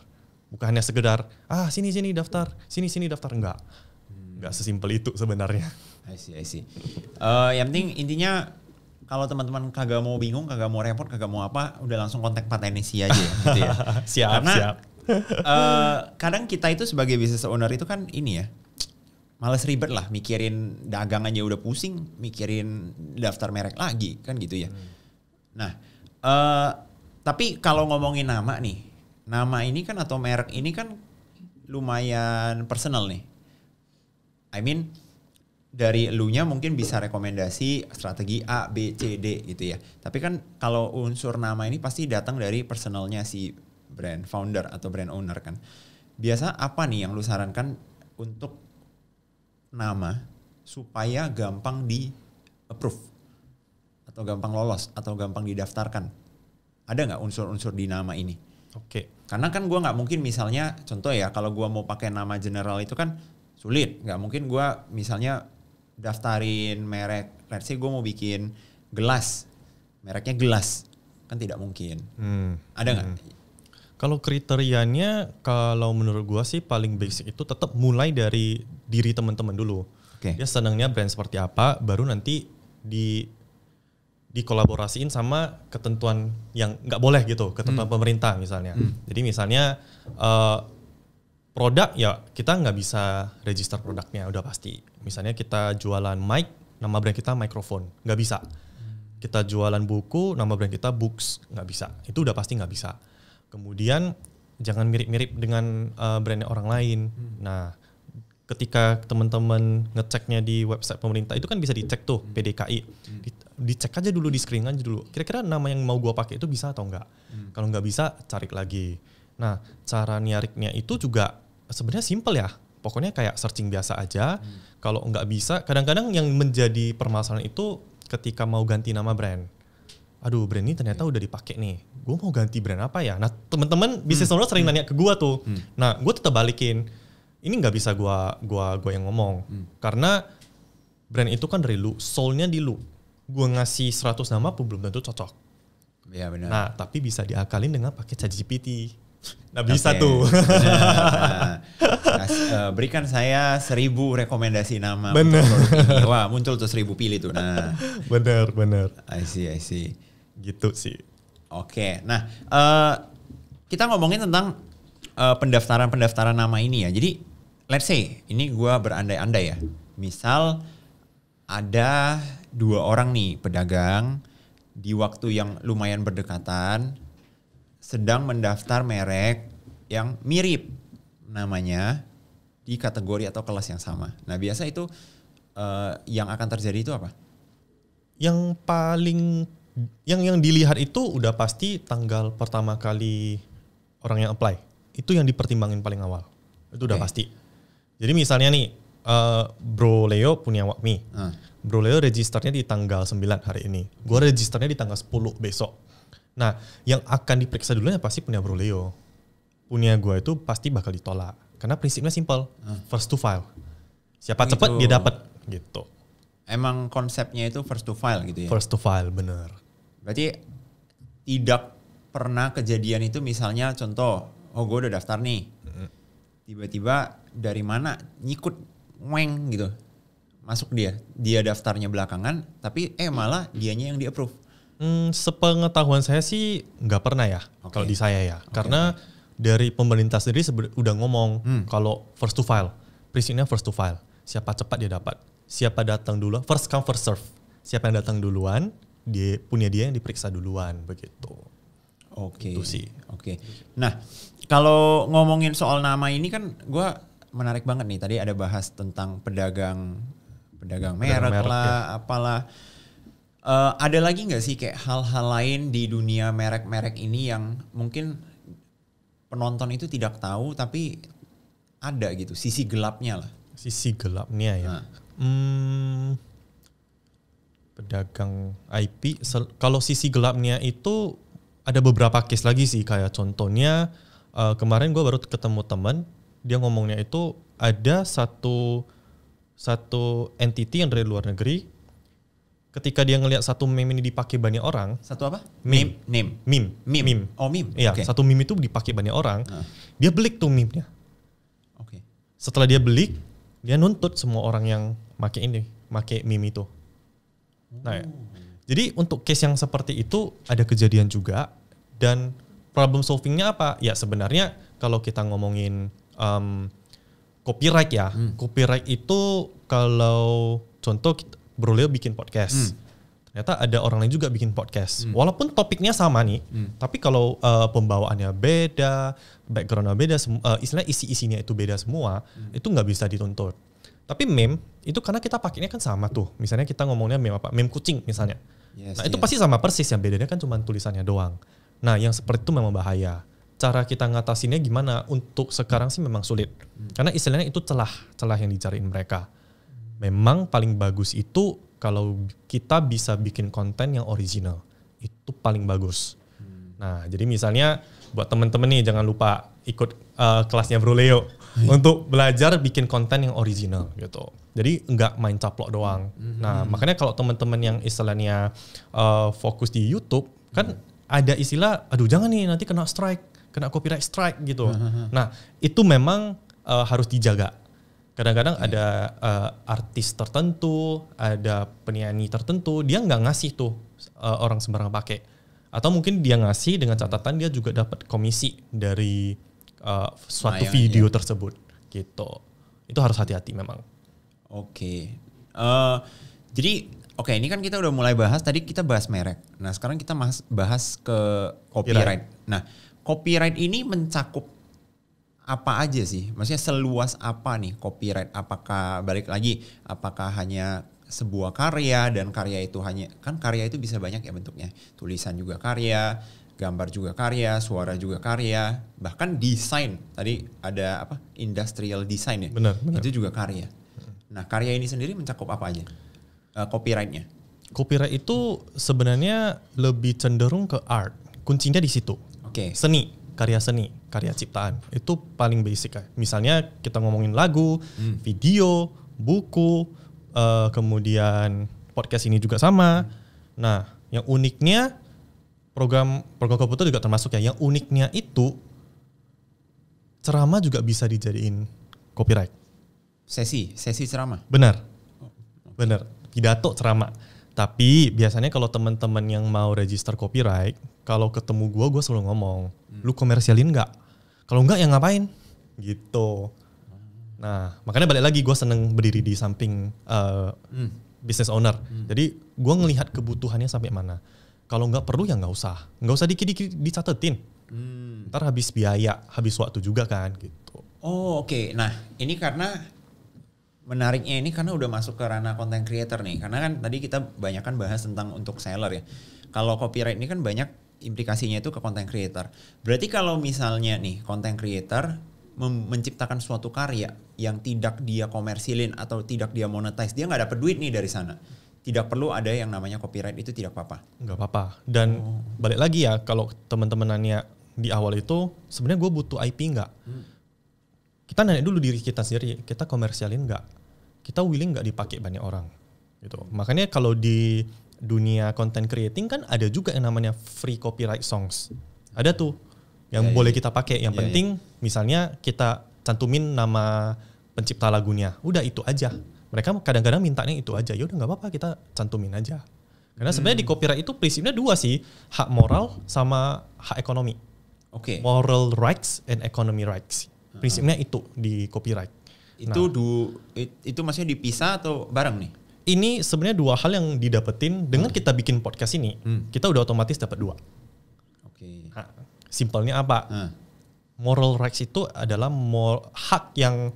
Bukan hanya sekedar sini daftar, sini daftar, enggak sesimpel itu sebenarnya. I see. Yang penting intinya kalau teman-teman kagak mau bingung, kagak mau repot, kagak mau apa, udah langsung kontak Pak Tenesi aja gitu ya. Siap. Kadang kita itu sebagai business owner itu kan ini ya, males ribet lah, mikirin dagang aja udah pusing, mikirin daftar merek lagi kan gitu ya. Nah, tapi kalau ngomongin nama nih, nama ini kan atau merek ini kan lumayan personal nih. I mean dari elunya mungkin bisa rekomendasi strategi A, B, C, D gitu ya. Tapi kan kalau unsur nama ini pasti datang dari personalnya si brand founder atau brand owner kan. Biasa apa nih yang lu sarankan untuk nama supaya gampang di approve atau gampang lolos atau gampang didaftarkan? Ada nggak unsur-unsur di nama ini? Oke. Karena kan gue nggak mungkin misalnya contoh ya kalau gue mau pakai nama general itu kan sulit. Nggak mungkin gue misalnya daftarin merek, let's say gue mau bikin gelas, mereknya gelas, kan tidak mungkin. Ada nggak? Kalau kriterianya, kalau menurut gua sih paling basic itu tetap mulai dari diri teman-teman dulu. Oke. Dia senangnya brand seperti apa, baru nanti dikolaborasiin sama ketentuan yang nggak boleh gitu, ketentuan pemerintah misalnya. Jadi misalnya produk ya kita nggak bisa register produknya udah pasti. Misalnya kita jualan mic, nama brand kita microphone, nggak bisa. Kita jualan buku, nama brand kita books, nggak bisa. Itu udah pasti nggak bisa. Kemudian jangan mirip-mirip dengan brandnya orang lain. Nah, ketika teman-teman ngeceknya di website pemerintah itu kan bisa dicek tuh PDKI. Dicek aja dulu, di screen aja dulu. Kira-kira nama yang mau gua pakai itu bisa atau enggak? Kalau nggak bisa, cari lagi. Nah, cara nyariknya itu juga sebenarnya simple ya. Pokoknya kayak searching biasa aja. Kalau nggak bisa, kadang-kadang yang menjadi permasalahan itu ketika mau ganti nama brand. Aduh, brand ini ternyata udah dipakai nih. Gue mau ganti brand apa ya? Nah, teman-teman business owner sering nanya ke gue tuh. Nah, gue tetap balikin. Ini nggak bisa gue yang ngomong. Karena brand itu kan dari lu, soul-nya di lu. Gue ngasih 100 nama pun belum tentu cocok. Iya benar. Nah, tapi bisa diakalin dengan pakai ChatGPT. Nah, bisa tuh. Berikan saya 1000 rekomendasi nama. Bener. Wah, muncul tuh 1000 pilih tuh. Nah, bener. I see. Gitu sih. Oke, nah kita ngomongin tentang pendaftaran nama ini ya. Jadi, let's say ini gue berandai-andai ya. Misal ada 2 orang nih pedagang di waktu yang lumayan berdekatan sedang mendaftar merek yang mirip namanya di kategori atau kelas yang sama. Nah biasa itu yang akan terjadi itu apa? Yang paling yang dilihat itu udah pasti tanggal pertama kali orang yang apply. Itu yang dipertimbangin paling awal. Itu udah pasti. Jadi misalnya nih Bro Leo punya Wakmi. Bro Leo registernya di tanggal 9 hari ini. Gue registernya di tanggal 10 besok. Nah, yang akan diperiksa dulu ya pasti punya Bro Leo. Punya gue itu pasti bakal ditolak. Karena prinsipnya simple, first to file. Siapa cepat dia dapat gitu. Emang konsepnya itu first to file gitu ya? First to file, bener. Berarti tidak pernah kejadian itu misalnya contoh, gue udah daftar nih. Tiba-tiba dari mana nyikut weng gitu. Masuk dia daftarnya belakangan, tapi malah dianya yang di-approve. Sepengetahuan saya sih nggak pernah ya, kalau di saya ya. Karena dari pemerintah sendiri udah ngomong kalau first to file, prinsipnya first to file. Siapa cepat dia dapat. Siapa datang dulu, first come first serve. Siapa yang datang duluan, dia yang diperiksa duluan begitu. Oke. Itu sih. Oke. Nah, kalau ngomongin soal nama ini kan gue menarik banget nih. Tadi ada bahas tentang pedagang merek lah, apalah. Ada lagi nggak sih kayak hal-hal lain di dunia merek-merek ini yang mungkin penonton itu tidak tahu tapi ada gitu sisi gelapnya lah. Sisi gelapnya ya. Pedagang IP. Kalau sisi gelapnya itu ada beberapa case lagi sih, kayak contohnya kemarin gue baru ketemu teman, dia ngomongnya itu ada satu entity yang dari luar negeri. Ketika dia ngelihat satu meme ini dipakai banyak orang. Satu apa? Meme. Oh, meme. Iya, satu meme itu dipakai banyak orang. Dia belik tuh meme-nya. Oke. Setelah dia belik, dia nuntut semua orang yang make meme itu. Nah, jadi untuk case yang seperti itu ada kejadian juga. Dan problem solvingnya apa? Ya sebenarnya kalau kita ngomongin copyright ya. Copyright itu kalau contoh Bro Leo bikin podcast. Ternyata ada orang lain juga bikin podcast. Walaupun topiknya sama nih, tapi kalau pembawaannya beda, backgroundnya beda, istilahnya isi-isinya itu beda semua, itu nggak bisa dituntut. Tapi meme itu karena kita pakainya kan sama tuh. Misalnya kita ngomongnya meme apa? Meme kucing misalnya. Nah itu pasti sama persis, yang bedanya kan cuma tulisannya doang. Nah yang seperti itu memang bahaya. Cara kita ngatasinnya gimana? Untuk sekarang sih memang sulit. Karena istilahnya itu celah yang dicariin mereka. Memang paling bagus itu kalau kita bisa bikin konten yang original. Itu paling bagus. Nah jadi misalnya buat temen-temen nih jangan lupa ikut kelasnya Bro Leo. Untuk belajar bikin konten yang original gitu. Jadi nggak main caplok doang. Nah makanya kalau teman-teman yang istilahnya fokus di YouTube kan ada istilah, aduh jangan nih nanti kena strike, kena copyright strike gitu. Nah itu memang harus dijaga. Kadang-kadang ada artis tertentu, ada penyanyi tertentu, dia nggak ngasih tuh orang sembarang pakai. Atau mungkin dia ngasih dengan catatan dia juga dapat komisi dari suatu video tersebut gitu. Itu harus hati-hati memang. Oke. Jadi ini kan kita udah mulai bahas, tadi kita bahas merek. Nah sekarang kita bahas ke copyright. Nah copyright ini mencakup apa aja sih? Maksudnya seluas apa nih copyright? Apakah balik lagi, apakah hanya sebuah karya dan karya itu hanya, kan karya itu bisa banyak ya bentuknya. Tulisan juga karya, gambar juga karya, suara juga karya, bahkan desain. Tadi ada apa? Industrial design ya. Benar. Itu juga karya. Nah, karya ini sendiri mencakup apa aja? Copyright-nya. Copyright itu sebenarnya lebih cenderung ke art. Kuncinya di situ. Oke. Seni, karya seni, karya ciptaan. Itu paling basic ya. Misalnya kita ngomongin lagu, video, buku, kemudian podcast ini juga sama. Nah, yang uniknya program komputer juga termasuk ya. Yang uniknya itu ceramah juga bisa dijadiin copyright. Sesi ceramah. Benar. Pidato ceramah. Tapi biasanya kalau teman-teman yang mau register copyright, kalau ketemu gue selalu ngomong, lu komersialin nggak? Kalau nggak ya ngapain? Gitu. Nah makanya balik lagi gue seneng berdiri di samping business owner. Jadi gue ngelihat kebutuhannya sampai mana. Kalau nggak perlu ya nggak usah dikit-dikit dicatetin. Ntar habis biaya, habis waktu juga kan gitu. Oh oke. Nah ini karena menariknya ini karena udah masuk ke ranah content creator nih. Karena kan tadi kita banyak kan bahas tentang untuk seller ya. Kalau copyright ini kan banyak implikasinya itu ke content creator. Berarti kalau misalnya nih content creator menciptakan suatu karya yang tidak dia komersilin atau tidak dia monetize, dia nggak dapat duit nih dari sana. Tidak perlu ada yang namanya copyright, itu tidak apa-apa. Nggak apa-apa. Dan balik lagi ya, kalau teman-teman nanya di awal itu, sebenarnya gue butuh IP nggak? Kita nanya dulu diri kita sendiri, kita komersialin nggak? Kita willing nggak dipakai banyak orang? Gitu. Makanya kalau di dunia content creating kan ada juga yang namanya free copyright songs. Ada tuh yang boleh kita pakai. Yang penting misalnya kita cantumin nama pencipta lagunya. Udah itu aja. Mereka kadang-kadang mintanya itu aja. Ya udah nggak apa-apa, kita cantumin aja. Karena sebenarnya di copyright itu prinsipnya dua sih, hak moral sama hak ekonomi. Oke. Moral rights and economy rights. Prinsipnya itu di copyright. Itu maksudnya dipisah atau bareng nih? Ini sebenarnya dua hal yang didapetin dengan kita bikin podcast ini. Kita udah otomatis dapat dua. Oke. Nah, simpelnya apa? Moral rights itu adalah hak yang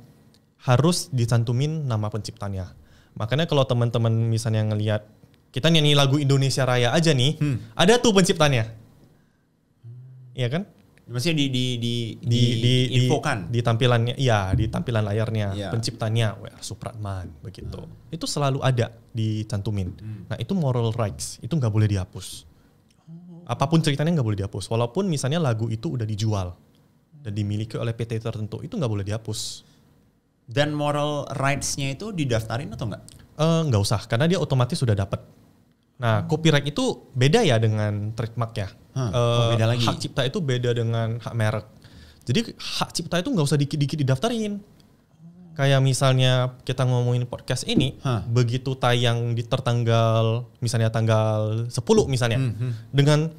harus dicantumin nama penciptanya. Makanya kalau teman-teman misalnya ngelihat kita nyanyi lagu Indonesia Raya aja nih, ada tuh penciptanya. Iya kan? Maksudnya di infokan di tampilannya, iya di tampilan layarnya, ya. Penciptanya W.R. Supratman begitu. Itu selalu ada dicantumin. Nah itu moral rights, itu nggak boleh dihapus. Apapun ceritanya nggak boleh dihapus. Walaupun misalnya lagu itu udah dijual dan dimiliki oleh PT tertentu, itu nggak boleh dihapus. Dan moral rights-nya itu didaftarin atau nggak? Nggak usah, karena dia otomatis sudah dapat. Nah, copyright itu beda ya dengan trademark ya. Beda lagi. Hak cipta itu beda dengan hak merek. Jadi hak cipta itu nggak usah dikit-dikit didaftarin. Kayak misalnya kita ngomongin podcast ini, begitu tayang di misalnya tanggal 10 misalnya, dengan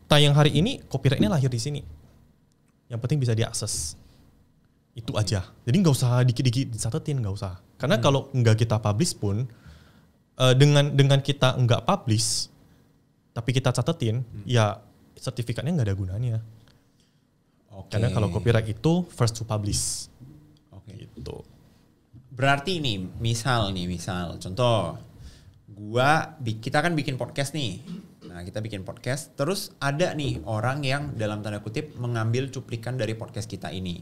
tayang hari ini, copyrightnya lahir di sini. Yang penting bisa diakses. Itu aja. Jadi nggak usah dikit-dikit dicatetin, nggak usah. Karena kalau nggak kita publish pun, dengan kita nggak publish, tapi kita catetin, ya sertifikatnya nggak ada gunanya. Karena kalau copyright itu first to publish. Gitu. Berarti nih, misal contoh kita kan bikin podcast nih. Nah, kita bikin podcast, terus ada nih orang yang dalam tanda kutip mengambil cuplikan dari podcast kita ini.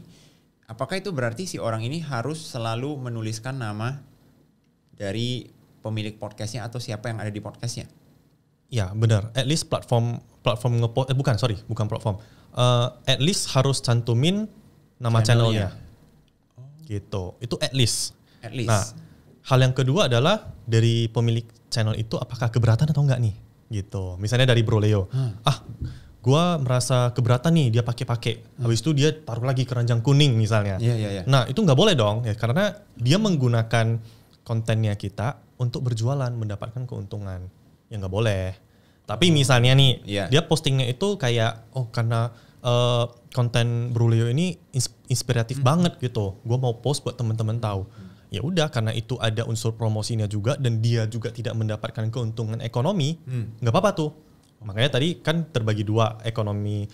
Apakah itu berarti si orang ini harus selalu menuliskan nama dari pemilik podcastnya atau siapa yang ada di podcastnya? Ya benar, at least platform bukan platform. At least harus cantumin nama channelnya. Gitu, itu at least. Nah, hal yang kedua adalah dari pemilik channel itu apakah keberatan atau enggak nih, gitu. Misalnya dari Bro Leo, gua merasa keberatan nih dia pakai. Habis itu dia taruh lagi keranjang kuning misalnya. Nah itu nggak boleh dong, ya karena dia menggunakan kontennya kita untuk berjualan, mendapatkan keuntungan. Ya nggak boleh. Tapi misalnya nih, dia postingnya itu kayak, karena konten Bro Leo ini inspiratif banget gitu, gua mau post buat teman-teman tahu. Ya udah, karena itu ada unsur promosinya juga dan dia juga tidak mendapatkan keuntungan ekonomi, nggak apa-apa tuh. Makanya tadi kan terbagi dua, ekonomi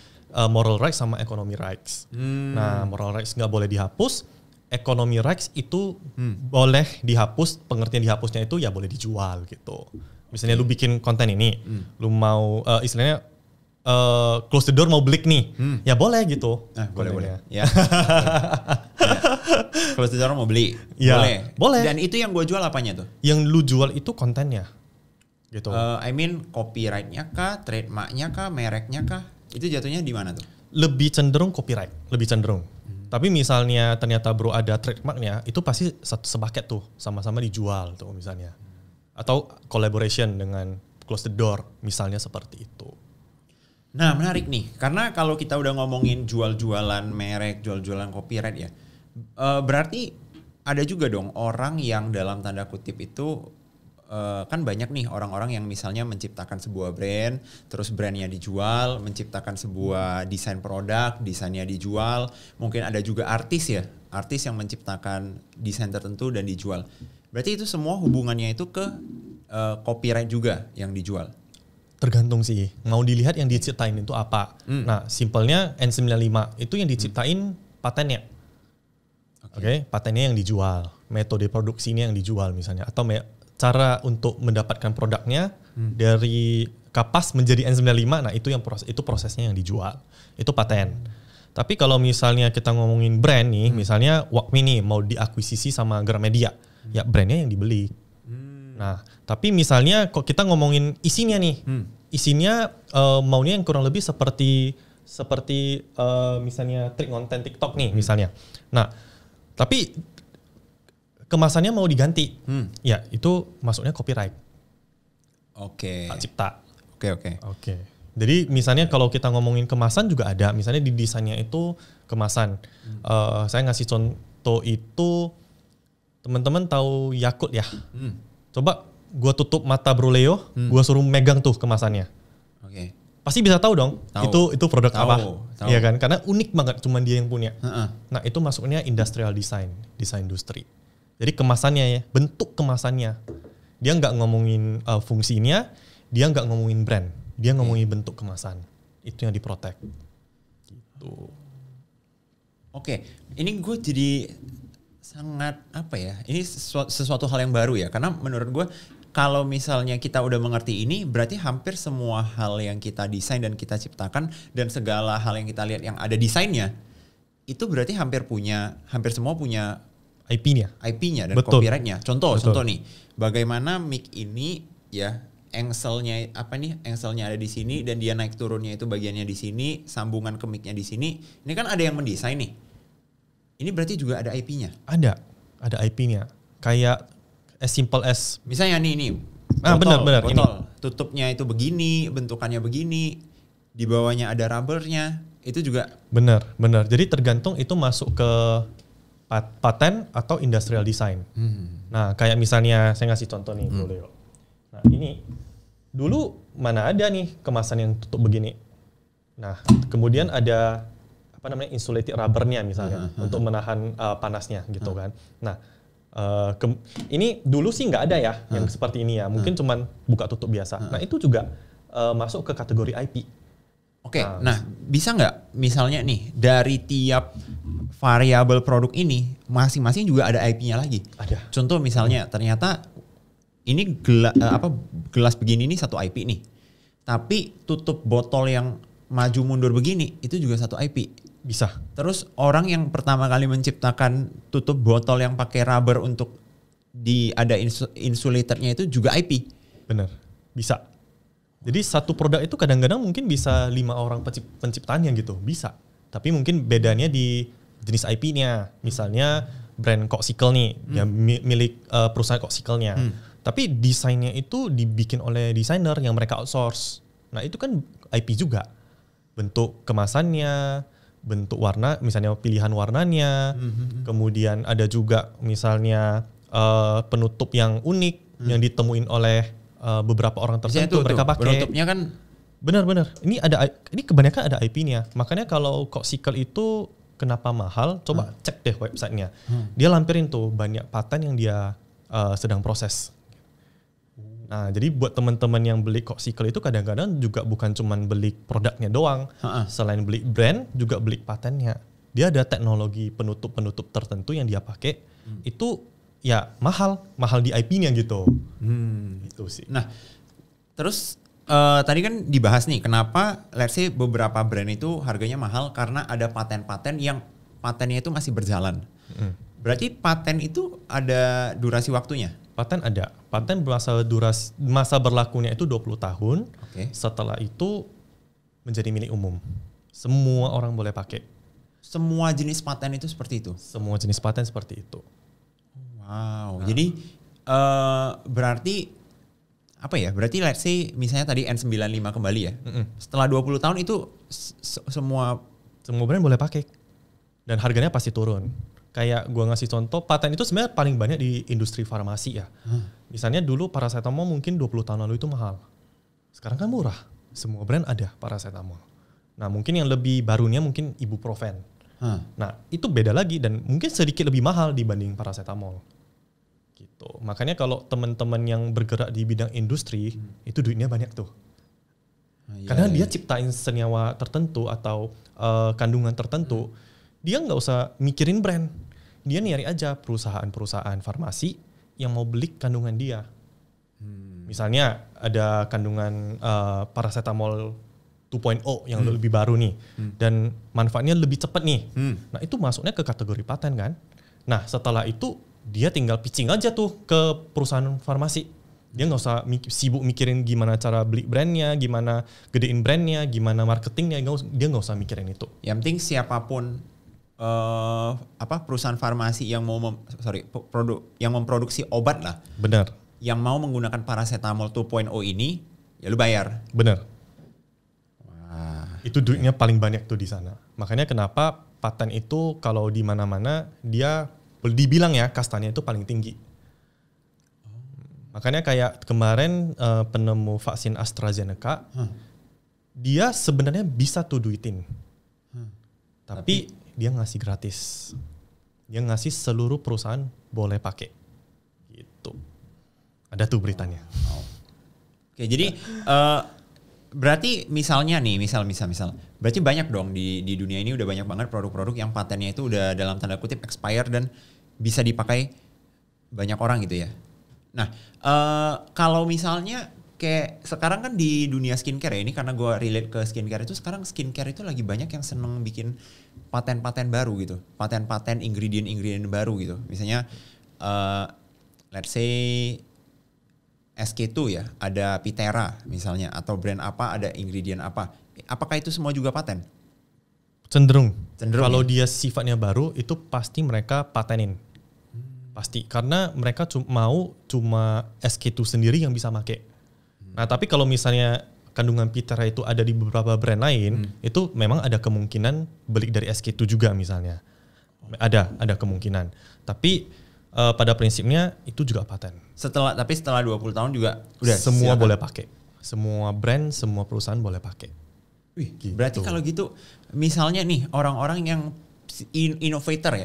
moral rights sama ekonomi rights. Nah, moral rights nggak boleh dihapus, ekonomi rights itu boleh dihapus. Pengertian dihapusnya itu ya boleh dijual gitu. Misalnya lu bikin konten ini, lu mau istilahnya close the door mau blik nih, ya boleh gitu. Boleh. Ya. Close the door mau beli, boleh. Dan itu yang gue jual apanya tuh? Yang lu jual itu kontennya, gitu. I mean copyright-nya kah, trademark-nya kah, mereknya kah? Itu jatuhnya di mana tuh? Lebih cenderung copyright, lebih cenderung. Tapi misalnya ternyata Bro ada trademark-nya, itu pasti satu sepaket tuh, sama-sama dijual tuh misalnya. Atau collaboration dengan close the door, misalnya seperti itu. Nah menarik nih, karena kalau kita udah ngomongin jual-jualan merek, jual-jualan copyright ya, berarti ada juga dong orang yang dalam tanda kutip itu, kan banyak nih orang-orang yang misalnya menciptakan sebuah brand, terus brandnya dijual, menciptakan sebuah desain produk, desainnya dijual, mungkin ada juga artis yang menciptakan desain tertentu dan dijual. Berarti itu semua hubungannya itu ke copyright juga yang dijual? Tergantung sih, mau dilihat yang diciptain itu apa. Nah, simpelnya N95 itu yang diciptain patennya. Oke, patennya yang dijual, metode produksinya yang dijual misalnya, atau cara untuk mendapatkan produknya dari kapas menjadi N95, nah itu prosesnya yang dijual. Itu paten. Tapi kalau misalnya kita ngomongin brand nih, misalnya Walkme nih mau diakuisisi sama Gramedia, ya brandnya yang dibeli. Nah, tapi misalnya kok kita ngomongin isinya nih, isinya maunya yang kurang lebih seperti misalnya trik konten TikTok nih misalnya. Nah, tapi kemasannya mau diganti, ya itu masuknya copyright. Hak cipta. Oke. Jadi misalnya kalau kita ngomongin kemasan juga ada, misalnya di desainnya itu kemasan. Saya ngasih contoh itu, teman-teman tahu Yakult ya? Coba gua tutup mata Bro Leo, gua suruh megang tuh kemasannya. Pasti bisa tahu dong, itu produk apa. Iya kan? Karena unik banget, cuma dia yang punya. Nah, itu masuknya industrial design industri. Jadi kemasannya ya, bentuk kemasannya. Dia nggak ngomongin fungsinya, dia nggak ngomongin brand, dia ngomongin bentuk kemasan. Itu yang diprotek. Gitu. Ini gue jadi sangat ini sesuatu hal yang baru ya, karena menurut gue kalau misalnya kita udah mengerti ini, berarti hampir semua hal yang kita desain dan kita ciptakan dan segala hal yang kita lihat yang ada desainnya itu berarti hampir semua punya IP-nya dan copyright-nya. Contoh nih, bagaimana mic ini ya, engselnya ada di sini dan dia naik turunnya itu bagiannya di sini, sambungan ke mic-nya di sini. Ini kan ada yang mendesain nih. Ini berarti juga ada IP-nya. Ada IP-nya. Kayak as simple as misalnya nih. Benar. Botol. Ini. Tutupnya itu begini, bentukannya begini, di bawahnya ada rubbernya. Itu juga benar. Jadi tergantung itu masuk ke paten atau industrial design. Nah, kayak misalnya saya ngasih contoh nih, Bro Leo. Nah, ini dulu mana ada nih kemasan yang tutup begini. Nah, kemudian ada insulated rubbernya misalnya untuk menahan panasnya gitu kan. Nah, ini dulu sih nggak ada ya yang seperti ini ya. Mungkin cuman buka tutup biasa. Nah, itu juga masuk ke kategori IP. Nah bisa nggak misalnya nih dari tiap variabel produk ini masing-masing juga ada IP-nya lagi. Ada. Contoh misalnya ternyata ini gelas begini nih satu IP nih. Tapi tutup botol yang maju mundur begini itu juga satu IP. Bisa. Terus orang yang pertama kali menciptakan tutup botol yang pakai rubber untuk ada insulatornya itu juga IP. Bener. Bisa. Jadi satu produk itu kadang-kadang mungkin bisa 5 orang penciptanya gitu. Bisa. Tapi mungkin bedanya di jenis IP-nya, misalnya brand Coxicle nih, yang milik perusahaan Coxicle-nya. Tapi desainnya itu dibikin oleh desainer yang mereka outsource. Nah itu kan IP juga. Bentuk kemasannya, bentuk warna, misalnya pilihan warnanya. Kemudian ada juga misalnya penutup yang unik yang ditemuin oleh beberapa orang tertentu. Mereka pakai. Penutupnya kan. Benar-benar. Ini kebanyakan ada IP-nya. Makanya kalau Coxicle itu kenapa mahal? Coba cek deh websitenya. Dia lampirin tuh banyak paten yang dia sedang proses. Nah, jadi buat teman-teman yang beli Coxicle itu kadang-kadang juga bukan cuman beli produknya doang. Selain beli brand, juga beli patennya. Dia ada teknologi penutup-penutup tertentu yang dia pakai. Itu ya mahal di IP-nya gitu. Itu sih. Nah, terus tadi kan dibahas nih kenapa let's say beberapa brand itu harganya mahal karena ada paten-paten yang patennya itu masih berjalan. Berarti paten itu ada durasi waktunya? Paten ada. Paten masa berlakunya itu 20 tahun. Okay. Setelah itu menjadi milik umum. Semua orang boleh pakai. Semua jenis paten itu seperti itu? Semua jenis paten seperti itu. Wow. Nah. Jadi berarti apa ya? Berarti let's say misalnya tadi N95 kembali ya. Setelah 20 tahun itu semua brand boleh pakai. Dan harganya pasti turun. Kayak gua ngasih contoh, paten itu sebenarnya paling banyak di industri farmasi ya. Misalnya dulu paracetamol mungkin 20 tahun lalu itu mahal. Sekarang kan murah. Semua brand ada paracetamol. Nah mungkin yang lebih barunya mungkin ibuprofen. Nah itu beda lagi dan mungkin sedikit lebih mahal dibanding paracetamol. Gitu. Makanya kalau teman-teman yang bergerak di bidang industri, itu duitnya banyak tuh. Karena dia ciptain senyawa tertentu atau kandungan tertentu, dia nggak usah mikirin brand. Dia nyari aja perusahaan-perusahaan farmasi yang mau beli kandungan dia. Misalnya ada kandungan paracetamol 2.0 yang lebih baru nih. Dan manfaatnya lebih cepat nih. Nah itu masuknya ke kategori paten kan. Nah setelah itu dia tinggal pitching aja tuh ke perusahaan farmasi. Dia nggak usah sibuk mikirin gimana cara beli brandnya, gimana gedein brandnya, gimana marketingnya. Dia nggak usah mikirin itu. Yang penting siapapun perusahaan farmasi yang mau yang memproduksi obat lah. Benar. Yang mau menggunakan paracetamol 2.0 ini, ya lu bayar. Benar. Wah. Itu duitnya paling banyak tuh di sana. Makanya kenapa paten itu kalau di mana-mana dia dibilang ya kastanya itu paling tinggi. Makanya kayak kemarin penemu vaksin AstraZeneca, dia sebenarnya bisa tuh duitin. Tapi dia ngasih gratis. Dia ngasih seluruh perusahaan boleh pakai. Gitu. Ada tuh beritanya. Oke, jadi berarti misalnya nih, misal. Berarti banyak dong di dunia ini udah banyak banget produk-produk yang patennya itu udah dalam tanda kutip expire dan bisa dipakai banyak orang gitu ya. Nah, kalau misalnya kayak sekarang kan di dunia skincare ya, ini karena gue relate ke skincare itu, sekarang skincare itu lagi banyak yang seneng bikin paten-paten baru gitu. Paten-paten ingredient baru gitu. Misalnya let's say SK2 ya, ada Pitera misalnya, atau brand apa ada ingredient apa. Apakah itu semua juga paten? Cenderung kalau ya? dia sifatnya baru itu pasti mereka patenin. Pasti, karena mereka mau cuma SK2 sendiri yang bisa make. Nah tapi kalau misalnya kandungan Pitera itu ada di beberapa brand lain, itu memang ada kemungkinan beli dari SK2 juga misalnya. Ada kemungkinan. Tapi pada prinsipnya itu juga paten. Setelah 20 tahun juga udah semua silakan. Boleh pakai. Semua brand, semua perusahaan boleh pakai. Wih, gitu. Berarti kalau gitu misalnya nih orang-orang yang inventor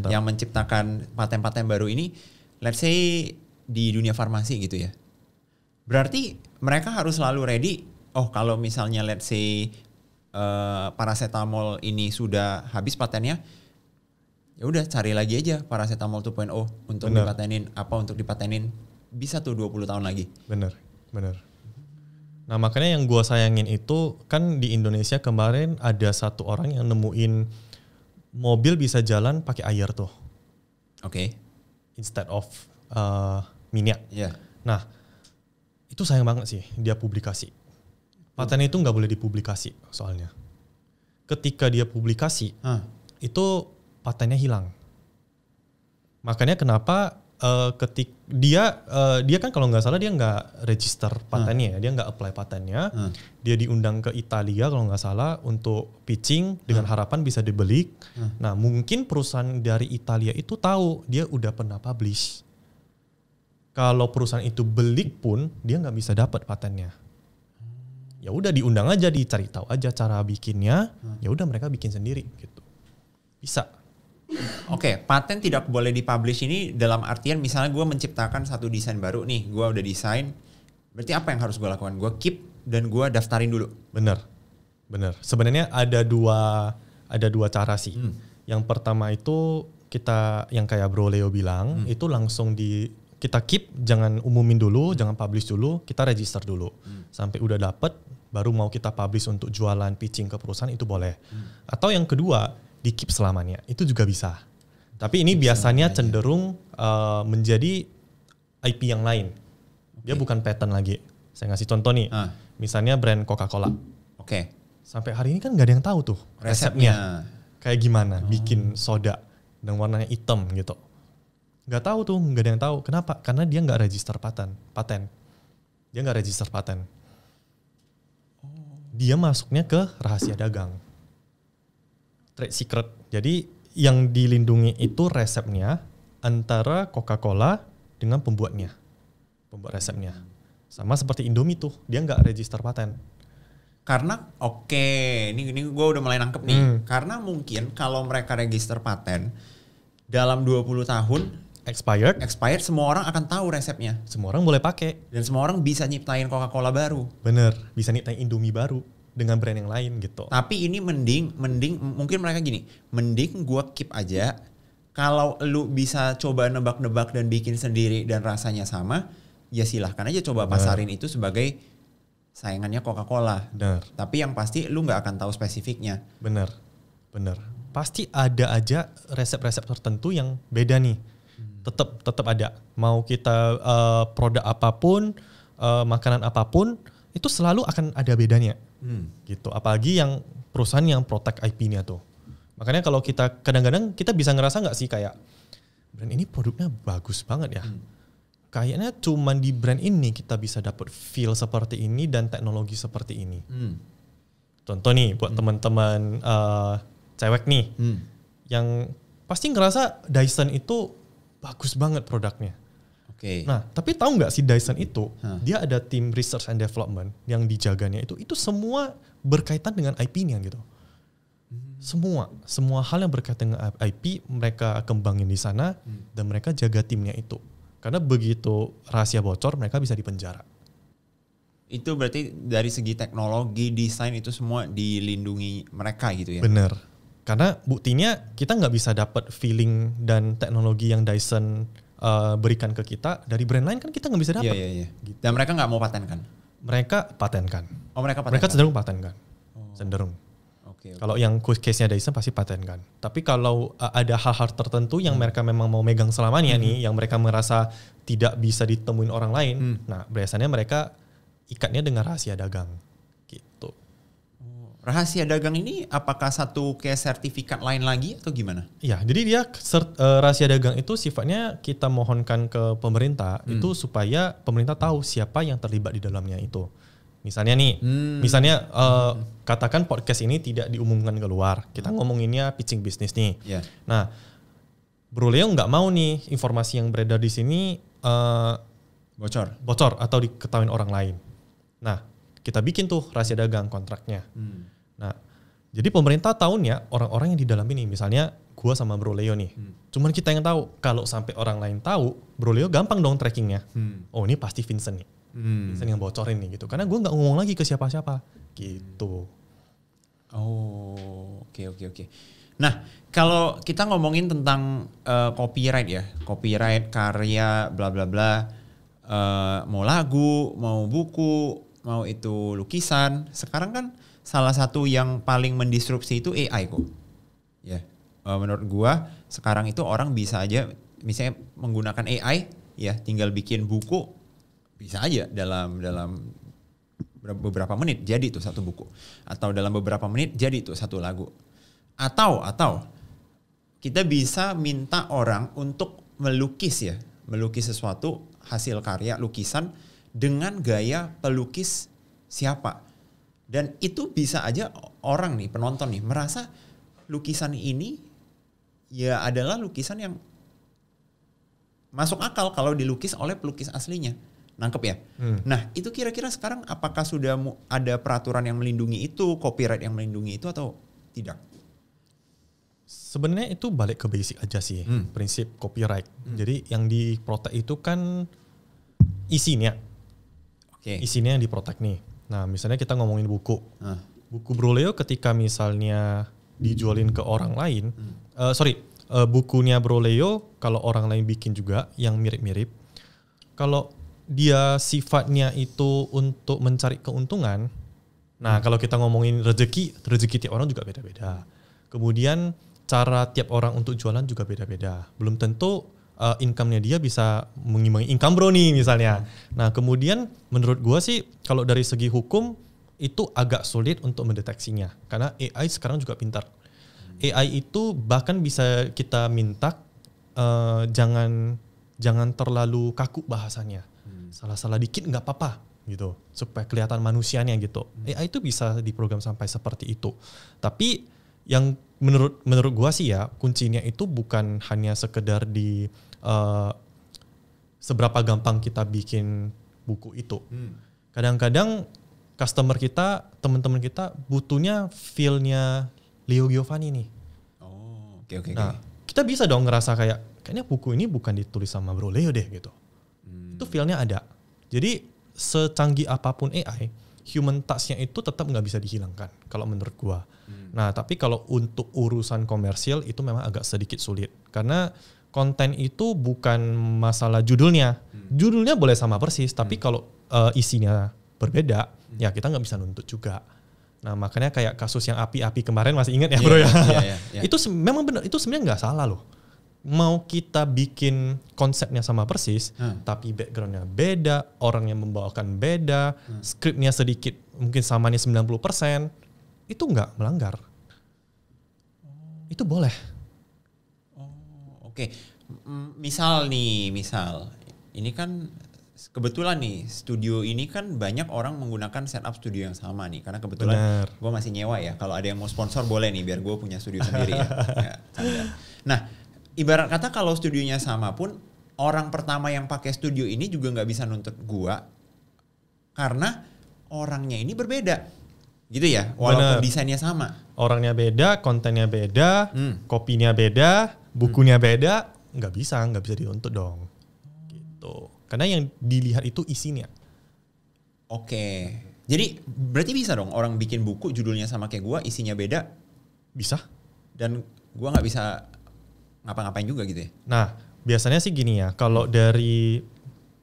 yang menciptakan paten-paten baru ini, let's say di dunia farmasi gitu ya. Berarti mereka harus selalu ready. Oh, kalau misalnya let's say paracetamol ini sudah habis patennya, ya udah cari lagi aja paracetamol 2.0 untuk dipatenin. Untuk dipatenin bisa tuh 20 tahun lagi. Bener. Nah makanya yang gue sayangin itu kan di Indonesia kemarin ada satu orang yang nemuin mobil bisa jalan pakai air tuh. Oke. Instead of minyak. Yeah. Nah itu sayang banget sih dia publikasi. Paten itu nggak boleh dipublikasi soalnya. Ketika dia publikasi itu patennya hilang. Makanya kenapa dia kan kalau nggak salah dia nggak register patennya, dia nggak apply patennya, dia diundang ke Italia kalau nggak salah untuk pitching dengan harapan bisa dibeli. Nah mungkin perusahaan dari Italia itu tahu dia udah pernah publish. Kalau perusahaan itu beli pun dia nggak bisa dapat patennya. Ya udah diundang aja, dicari tahu aja cara bikinnya. Ya udah mereka bikin sendiri gitu. Bisa. Oke, paten tidak boleh dipublish ini dalam artian misalnya gue menciptakan satu desain baru nih, gue udah desain. Berarti apa yang harus gue lakukan? Gue keep dan gue daftarin dulu. Bener. Sebenarnya ada dua cara sih. Yang pertama itu kita yang kayak Bro Leo bilang itu langsung kita keep, jangan umumin dulu, jangan publish dulu, kita register dulu. Sampai udah dapet, baru mau kita publish untuk jualan pitching ke perusahaan itu boleh. Atau yang kedua, di keep selamanya, itu juga bisa. Tapi ini biasanya cenderung menjadi IP yang lain. Dia bukan patent lagi. Saya ngasih contoh nih, misalnya brand Coca-Cola. Sampai hari ini kan gak ada yang tahu tuh resepnya. Kayak gimana bikin soda dan warnanya hitam gitu. Gak tahu tuh, gak ada yang tahu. Kenapa? Karena dia gak register paten. Dia gak register paten. Dia masuknya ke rahasia dagang. Trade secret. Jadi yang dilindungi itu resepnya antara Coca-Cola dengan pembuatnya. Pembuat resepnya. Sama seperti Indomie tuh, dia gak register paten. Karena ini gue udah mulai nangkep nih. Karena mungkin kalau mereka register paten dalam 20 tahun expired, semua orang akan tahu resepnya. Semua orang boleh pakai. Dan semua orang bisa nyiptain Coca-Cola baru. Bener, bisa nyiptain Indomie baru dengan brand yang lain gitu. Tapi ini mending mungkin mereka gini, mending gua keep aja. Kalau lu bisa coba nebak-nebak dan bikin sendiri dan rasanya sama, ya silahkan aja coba pasarin itu sebagai saingannya Coca-Cola. Bener. Tapi yang pasti lu nggak akan tahu spesifiknya. Bener. Pasti ada aja resep-resep tertentu yang beda nih. Tetap ada. Mau kita produk apapun, makanan apapun, itu selalu akan ada bedanya. Gitu. Apalagi yang perusahaan yang protect IP-nya tuh. Makanya kalau kita kadang-kadang kita bisa ngerasa nggak sih kayak brand ini produknya bagus banget ya. Kayaknya cuman di brand ini kita bisa dapat feel seperti ini dan teknologi seperti ini. Contoh nih buat teman-teman cewek nih, yang pasti ngerasa Dyson itu bagus banget produknya. Nah, tapi tahu nggak sih Dyson itu dia ada tim research and development yang dijaganya itu semua berkaitan dengan IP-nya gitu. Semua hal yang berkaitan dengan IP mereka kembangin di sana dan mereka jaga timnya itu. Karena begitu rahasia bocor mereka bisa dipenjara. Itu berarti dari segi teknologi, desain itu semua dilindungi mereka gitu ya? Bener. Karena buktinya kita nggak bisa dapat feeling dan teknologi yang Dyson berikan ke kita dari brand lain kan kita nggak bisa dapat. Iya. Gitu. Dan mereka nggak mau patenkan? Mereka patenkan. Oh mereka patenkan? Mereka cenderung patenkan. Cenderung. Kalau yang case-nya Dyson pasti patenkan. Tapi kalau ada hal-hal tertentu yang mereka memang mau megang selamanya nih, yang mereka merasa tidak bisa ditemuin orang lain, nah biasanya mereka ikatnya dengan rahasia dagang. Gitu. Rahasia dagang ini apakah satu kayak sertifikat lain lagi atau gimana? Iya, jadi dia rahasia dagang itu sifatnya kita mohonkan ke pemerintah itu supaya pemerintah tahu siapa yang terlibat di dalamnya itu. Misalnya nih, katakan podcast ini tidak diumumkan keluar, kita ngomonginnya pitching bisnis nih. Yeah. Nah, Bro Leo nggak mau nih informasi yang beredar di sini bocor atau diketahui orang lain. Nah, kita bikin tuh rahasia dagang kontraknya. Nah, jadi pemerintah tahunya orang-orang yang di dalam ini, misalnya gua sama Bro Leo nih. Cuman kita yang tahu. Kalau sampai orang lain tahu, Bro Leo gampang dong trackingnya. Oh ini pasti Vincent nih. Vincent yang bocorin nih gitu. Karena gua nggak ngomong lagi ke siapa-siapa gitu. Oh, oke. Nah, kalau kita ngomongin tentang copyright ya, copyright karya bla bla bla, mau lagu, mau buku, mau itu lukisan, sekarang kan salah satu yang paling mendisrupsi itu AI kok. Ya, menurut gua sekarang itu orang bisa aja misalnya menggunakan AI ya, tinggal bikin buku bisa aja dalam beberapa menit jadi tuh satu buku, atau dalam beberapa menit jadi tuh satu lagu, atau kita bisa minta orang untuk melukis sesuatu hasil karya lukisan dengan gaya pelukis siapa, dan itu bisa aja orang nih, penonton nih, merasa lukisan ini ya adalah lukisan yang masuk akal kalau dilukis oleh pelukis aslinya. Nangkep ya? Nah, itu kira-kira sekarang apakah sudah ada peraturan yang melindungi itu, copyright yang melindungi itu atau tidak? Sebenarnya itu balik ke basic aja sih, prinsip copyright. Jadi yang diprotek itu kan isinya. Isinya yang diprotek nih. Nah, misalnya kita ngomongin buku. Buku Broleo ketika misalnya dijualin ke orang lain, bukunya Broleo kalau orang lain bikin juga yang mirip-mirip, kalau dia sifatnya itu untuk mencari keuntungan. Nah, kalau kita ngomongin rezeki tiap orang juga beda-beda. Kemudian cara tiap orang untuk jualan juga beda-beda. Belum tentu income-nya dia bisa mengimbangi income bro nih misalnya. Nah, kemudian menurut gua sih kalau dari segi hukum itu agak sulit untuk mendeteksinya. Karena AI sekarang juga pintar. AI itu bahkan bisa kita minta jangan terlalu kaku bahasanya. Salah-salah dikit nggak apa-apa gitu, supaya kelihatan manusianya gitu. AI itu bisa diprogram sampai seperti itu. Tapi yang menurut gua sih ya, kuncinya itu bukan hanya sekedar di seberapa gampang kita bikin buku itu. Kadang-kadang customer kita, teman-teman kita butuhnya feel-nya Leo Giovanni nih. Oke. Nah, kita bisa dong ngerasa kayaknya buku ini bukan ditulis sama Bro Leo deh gitu. Itu feel-nya ada. Jadi secanggih apapun AI, human touch-nya itu tetap nggak bisa dihilangkan kalau menurut gua. Nah, tapi kalau untuk urusan komersial itu memang agak sedikit sulit. Karena konten itu bukan masalah judulnya. Judulnya boleh sama persis, tapi kalau isinya berbeda, ya kita nggak bisa nuntut juga. Nah, makanya kayak kasus yang api-api kemarin masih ingat ya bro ya. Itu memang benar, itu sebenarnya nggak salah loh. Mau kita bikin konsepnya sama persis, tapi backgroundnya beda, orang yang membawakan beda, skripnya sedikit mungkin samanya 90%, itu nggak melanggar. Itu boleh. Oke. Misal ini kan kebetulan nih studio ini kan banyak orang menggunakan setup studio yang sama nih, karena kebetulan gue masih nyewa ya. Kalau ada yang mau sponsor boleh nih, biar gue punya studio sendiri ya. Nah, ibarat kata kalau studionya sama pun, orang pertama yang pakai studio ini juga nggak bisa nuntut gue karena orangnya ini berbeda, gitu ya. Walaupun desainnya sama. Orangnya beda, kontennya beda, kopinya beda, bukunya beda, nggak bisa dituntut dong. Gitu. Karena yang dilihat itu isinya. Oke. Jadi berarti bisa dong orang bikin buku judulnya sama kayak gue, isinya beda? Bisa. Dan gue nggak bisa ngapa-ngapain juga gitu ya? Nah, biasanya sih gini ya. Kalau dari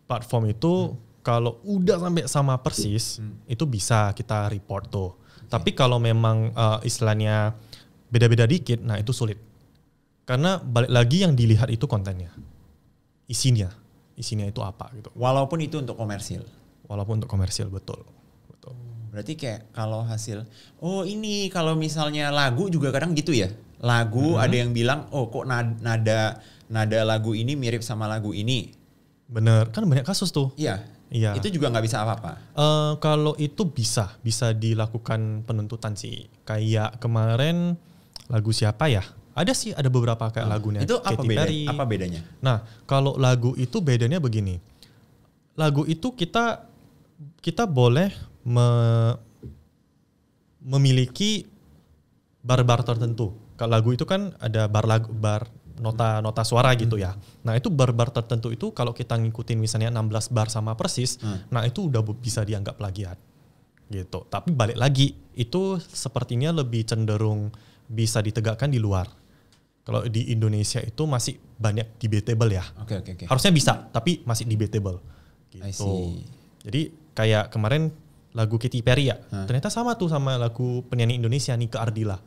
platform itu, kalau udah sampai sama persis, itu bisa kita report tuh. Tapi kalau memang istilahnya beda-beda dikit, nah itu sulit. Karena balik lagi yang dilihat itu kontennya. Isinya itu apa gitu. Walaupun itu untuk komersil. Betul. Berarti kayak kalau hasil, ini kalau misalnya lagu juga kadang gitu ya. Lagu ada yang bilang, kok nada lagu ini mirip sama lagu ini. Bener, kan banyak kasus tuh. Iya. Itu juga nggak bisa apa-apa. Kalau itu bisa dilakukan penuntutan sih. Kayak kemarin lagu siapa ya? Ada beberapa kayak lagunya. Itu apa bedanya? Nah, kalau lagu itu bedanya begini. Lagu itu kita boleh memiliki bar-bar tertentu. Kalau lagu itu kan ada bar nota suara gitu ya. Nah, itu bar-bar tertentu itu kalau kita ngikutin misalnya 16 bar sama persis, nah itu udah bisa dianggap plagiat. gitu. Tapi balik lagi, itu sepertinya lebih cenderung bisa ditegakkan di luar. Kalau di Indonesia itu masih banyak debatable ya. Oke. Harusnya bisa, tapi masih debatable. I Gitu. see. Jadi kayak kemarin lagu Katy Perry ya, ternyata sama tuh sama lagu penyanyi Indonesia Nika Ardila.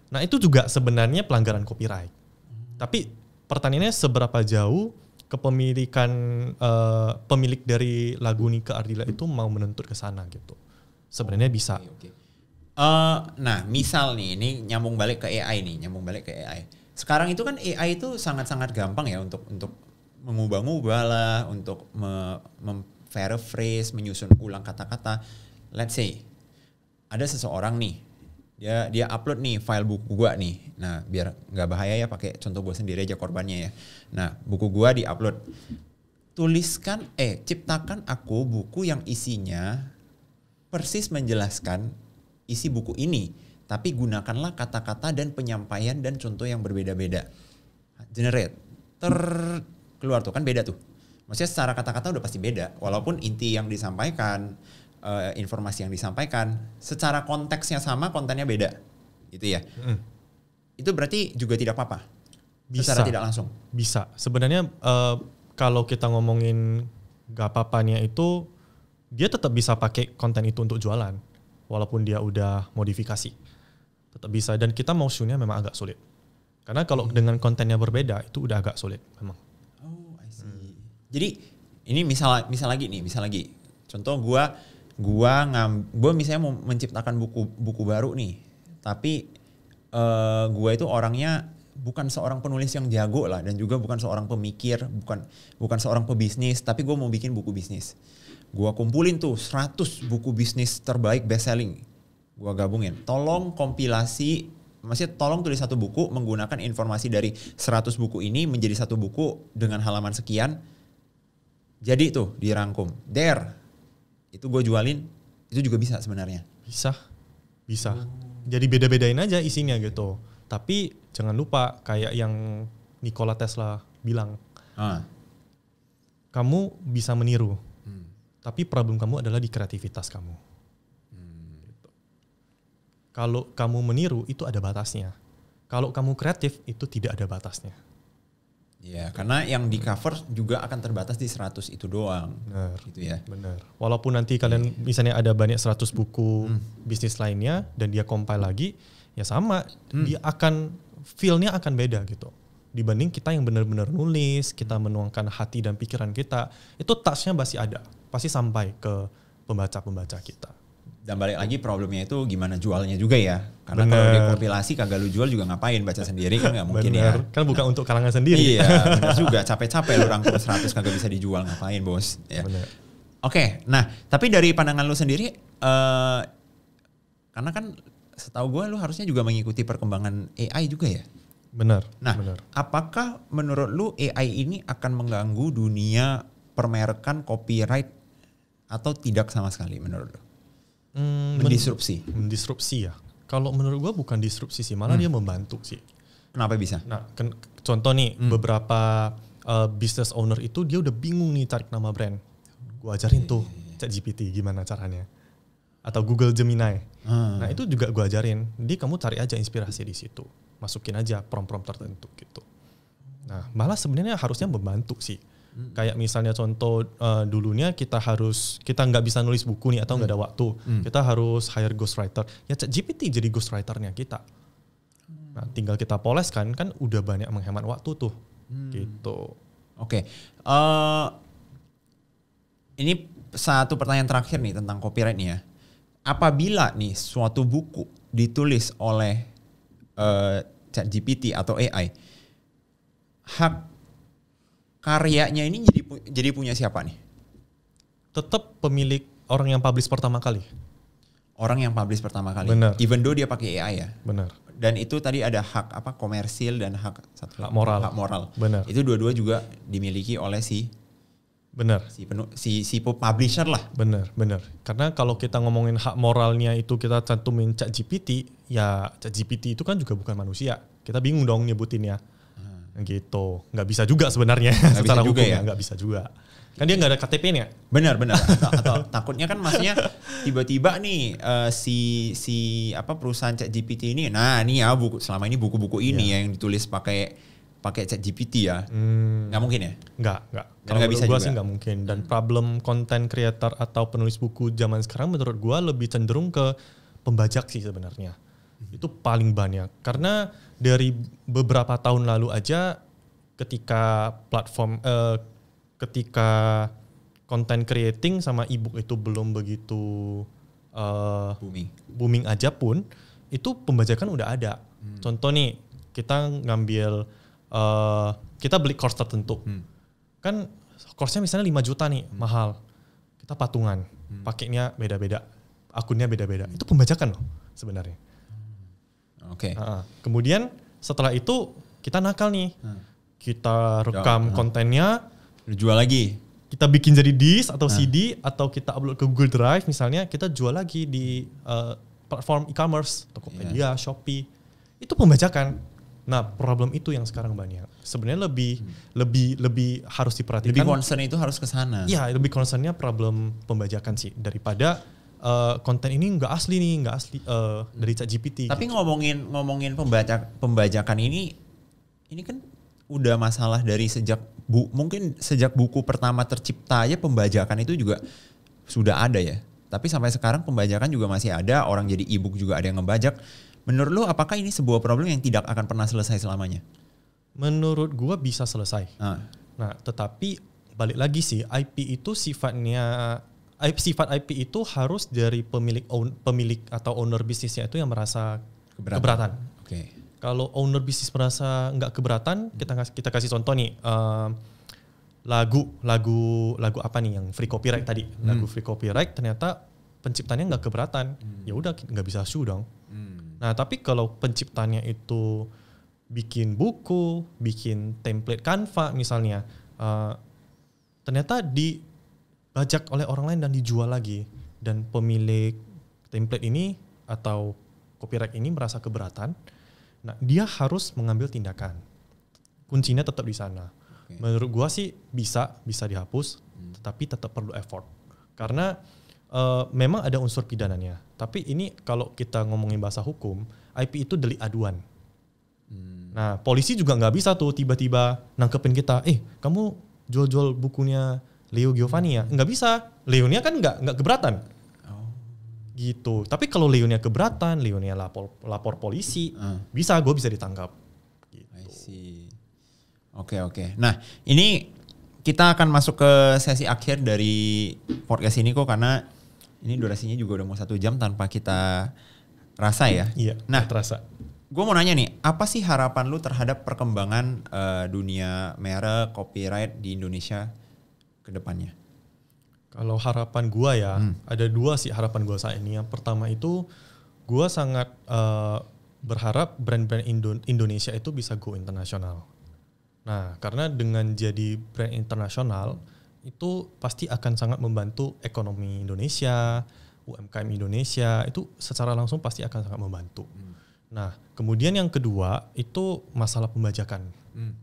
Nah itu juga sebenarnya pelanggaran copyright. Tapi pertanyaannya seberapa jauh kepemilikan pemilik dari lagu Nika Ardila itu mau menuntut ke sana gitu. Sebenarnya bisa. Oke. Nah, misal nih, ini nyambung balik ke AI. Sekarang itu kan AI itu sangat-sangat gampang ya untuk mengubah-ubah lah, untuk paraphrase, menyusun ulang kata-kata. Let's say ada seseorang nih, dia upload nih file buku gua nih. Nah, biar nggak bahaya ya, pakai contoh gua sendiri aja korbannya ya. Nah, buku gua diupload. Ciptakan aku buku yang isinya persis menjelaskan isi buku ini, tapi gunakanlah kata-kata dan penyampaian dan contoh yang berbeda-beda. Generate. Keluar tuh, kan beda tuh. Maksudnya secara kata-kata udah pasti beda. Walaupun inti yang disampaikan, informasi yang disampaikan, secara konteksnya sama, kontennya beda. Gitu ya. Itu berarti juga tidak apa-apa? Bisa. Secara tidak langsung? Bisa. Sebenarnya kalau kita ngomongin gak apa-apanya itu, dia tetap bisa pakai konten itu untuk jualan. Walaupun dia udah modifikasi. Tetap bisa. Dan kita mau show-nya memang agak sulit. Karena kalau dengan kontennya berbeda, itu udah agak sulit memang. Oh, I see. Jadi ini misal lagi. Contoh gua misalnya mau menciptakan buku baru nih. Tapi gua itu orangnya bukan seorang penulis yang jago lah, dan juga bukan seorang pemikir, bukan seorang pebisnis, tapi gua mau bikin buku bisnis. Gua kumpulin tuh 100 buku bisnis terbaik best selling. Gua gabungin. Tolong tulis satu buku menggunakan informasi dari 100 buku ini menjadi satu buku dengan halaman sekian. Jadi tuh dirangkum. Itu gue jualin, itu juga bisa sebenarnya. Bisa. Jadi beda-bedain aja isinya gitu. Tapi jangan lupa kayak yang Nikola Tesla bilang. Kamu bisa meniru. Tapi problem kamu adalah di kreativitas kamu. Gitu. Kalau kamu meniru itu ada batasnya. Kalau kamu kreatif itu tidak ada batasnya. Ya, karena yang di cover juga akan terbatas di 100 itu doang. Benar. Gitu ya. Benar. Walaupun nanti kalian misalnya ada banyak 100 buku bisnis lainnya dan dia compile lagi, ya sama, dia akan feel-nya akan beda gitu. Dibanding kita yang benar-benar nulis, kita menuangkan hati dan pikiran kita, itu touch-nya masih ada. Pasti sampai ke pembaca-pembaca kita. Dan balik lagi problemnya itu gimana jualnya juga ya. Karena kalau dia kompilasi kagak lu jual juga ngapain, baca sendiri kan gak mungkin ya. Kan bukan untuk kalangan sendiri. Iya benar juga, capek-capek lu rangkum 100 kagak bisa dijual, ngapain bos. Ya. Oke, nah tapi dari pandangan lu sendiri, karena kan setahu gue lu harusnya juga mengikuti perkembangan AI juga ya. Benar. Nah, apakah menurut lu AI ini akan mengganggu dunia permerekan copyright atau tidak sama sekali menurut lu? Mendisrupsi ya. Kalau menurut gua bukan disrupsi sih, malah dia membantu sih. Kenapa bisa? Nah, contoh nih beberapa business owner itu dia udah bingung nih cari nama brand. Gua ajarin tuh ChatGPT gimana caranya. Atau Google Gemini. Nah, itu juga gua ajarin. Jadi kamu cari aja inspirasi di situ. Masukin aja prompt tertentu gitu. Nah, malah sebenarnya harusnya membantu sih. Kayak misalnya contoh dulunya kita nggak bisa nulis buku nih atau nggak ada waktu, kita harus hire ghostwriter. Ya ChatGPT jadi ghostwriternya kita. Nah, tinggal kita poles kan udah banyak menghemat waktu tuh, gitu. Oke. Ini satu pertanyaan terakhir nih tentang copyright nih ya. Apabila nih suatu buku ditulis oleh ChatGPT atau AI, hak karyanya ini jadi punya siapa nih? Tetap pemilik orang yang publish pertama kali. Orang yang publish pertama kali. Benar. Even though dia pakai AI ya. Benar. Dan itu tadi ada hak komersil dan hak moral. Hak moral. Benar. Itu dua-dua juga dimiliki oleh si publisher lah. Benar. Karena kalau kita ngomongin hak moralnya itu kita cantumin ChatGPT, ya ChatGPT itu kan juga bukan manusia. Kita bingung dong nyebutinnya. Gitu, nggak bisa juga sebenarnya secara hukum ya nggak bisa juga. Kan dia nggak ada KTP-nya. Benar. Atau takutnya kan maksudnya tiba-tiba nih si perusahaan ChatGPT ini, nah ini ya selama ini buku-buku ini ya yang ditulis pakai ChatGPT ya. Nggak mungkin ya? Nggak. Kalau Kalau bisa gue juga. sih nggak mungkin. Dan problem content creator atau penulis buku zaman sekarang menurut gue lebih cenderung ke pembajak sih sebenarnya. Itu paling banyak. Karena dari beberapa tahun lalu aja ketika ketika content creating sama ebook itu belum begitu booming aja pun, itu pembajakan udah ada. Contoh nih, kita ngambil kita beli course tertentu. Kan course-nya misalnya 5 juta nih, mahal. Kita patungan, pakainya beda-beda, akunnya beda-beda. Itu pembajakan loh sebenarnya. Oke. Kemudian setelah itu kita nakal nih. Kita rekam kontennya, jual lagi. kita bikin jadi disk atau CD atau kita upload ke Google Drive misalnya, kita jual lagi di platform e-commerce, Tokopedia, Shopee. Itu pembajakan. Nah, problem itu yang sekarang banyak. Sebenarnya lebih harus diperhatikan. Lebih concern itu harus ke sana. Iya, lebih concernnya problem pembajakan sih daripada konten ini nggak asli dari ChatGPT. Tapi gitu. ngomongin pembajakan ini kan udah masalah dari mungkin sejak buku pertama tercipta aja pembajakan itu juga sudah ada ya. Tapi sampai sekarang pembajakan juga masih ada, orang jadi e-book juga ada yang ngebajak. Menurut lu apakah ini sebuah problem yang tidak akan pernah selesai selamanya? Menurut gua bisa selesai. Nah, tetapi balik lagi sih, IP itu sifat IP itu harus dari pemilik atau owner bisnisnya itu yang merasa keberatan. Oke. Kalau owner bisnis merasa nggak keberatan, kita kasih contoh nih, lagu apa nih yang free copyright tadi, lagu free copyright ternyata penciptanya nggak keberatan, ya udah nggak bisa sue dong. Nah, tapi kalau penciptanya itu bikin buku, bikin template Canva misalnya, ternyata dibajak oleh orang lain dan dijual lagi, dan pemilik template ini atau copyright ini merasa keberatan, nah dia harus mengambil tindakan. Kuncinya tetap di sana. Okay. Menurut gua sih bisa dihapus, tetapi tetap perlu effort. Karena memang ada unsur pidananya. Tapi ini kalau kita ngomongin bahasa hukum, IP itu delik aduan. Nah, polisi juga nggak bisa tuh tiba-tiba nangkepin kita. Kamu jual-jual bukunya Leo Giovanni ya? Nggak bisa. Leonya kan nggak keberatan. Gitu. Tapi kalau Leonya keberatan, Leonya lapor polisi, gue bisa ditangkap. Gitu. I see. Oke. Nah, ini kita akan masuk ke sesi akhir dari podcast ini kok, karena ini durasinya juga udah mau 1 jam tanpa kita rasa ya. Iya. Nah, terasa. Gue mau nanya nih, apa sih harapan lu terhadap perkembangan dunia merek copyright di Indonesia ke depannya? Kalau harapan gua ya, ada 2 sih harapan gua saat ini. Yang pertama itu, gua sangat berharap brand-brand Indonesia itu bisa go internasional. Nah, karena dengan jadi brand internasional, itu pasti akan sangat membantu ekonomi Indonesia, UMKM Indonesia, itu secara langsung pasti akan sangat membantu. Nah, kemudian yang kedua, itu masalah pembajakan.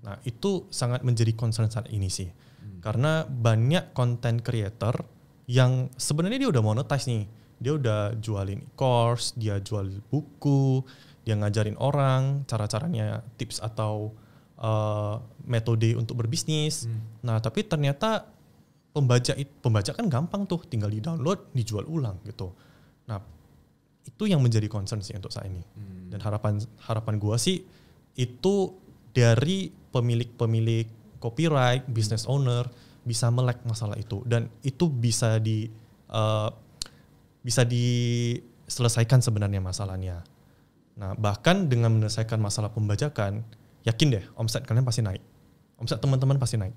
Nah, itu sangat menjadi concern saat ini sih. Karena banyak content creator yang sebenarnya dia udah monetize nih. Dia udah jualin course, dia jual buku, dia ngajarin orang cara-caranya, tips atau metode untuk berbisnis. Nah, tapi ternyata pembajak kan gampang tuh, tinggal di-download, dijual ulang gitu. Nah, itu yang menjadi concern sih untuk saat ini. Dan harapan gua sih itu dari pemilik copyright, business owner bisa melek masalah itu, dan itu bisa diselesaikan sebenarnya masalahnya. Nah, bahkan dengan menyelesaikan masalah pembajakan, yakin deh omset kalian pasti naik, omset teman-teman pasti naik,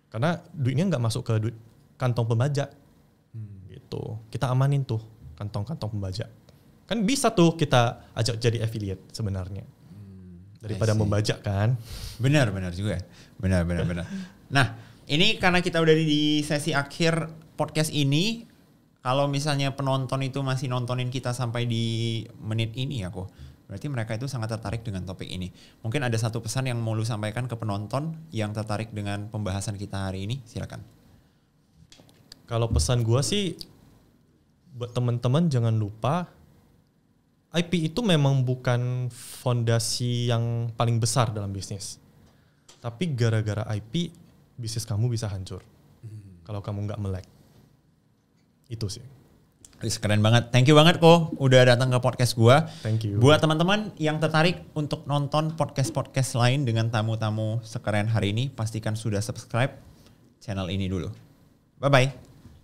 karena duitnya nggak masuk ke duit kantong pembajak, gitu. Kita amanin tuh kantong-kantong pembajak, kan bisa tuh kita ajak jadi affiliate sebenarnya. Daripada membajak kan. Benar juga. Benar. Nah, ini karena kita udah di sesi akhir podcast ini, kalau misalnya penonton itu masih nontonin kita sampai di menit ini ya kok. Berarti mereka itu sangat tertarik dengan topik ini. Mungkin ada satu pesan yang mau lu sampaikan ke penonton yang tertarik dengan pembahasan kita hari ini, silakan. Kalau pesan gue sih buat teman-teman jangan lupa IP itu memang bukan fondasi yang paling besar dalam bisnis. Tapi gara-gara IP bisnis kamu bisa hancur. Kalau kamu nggak melek. Itu sih. Keren banget. Thank you banget Ko udah datang ke podcast gua. Thank you. Buat teman-teman yang tertarik untuk nonton podcast-podcast lain dengan tamu-tamu sekeren hari ini, pastikan sudah subscribe channel ini dulu. Bye-bye.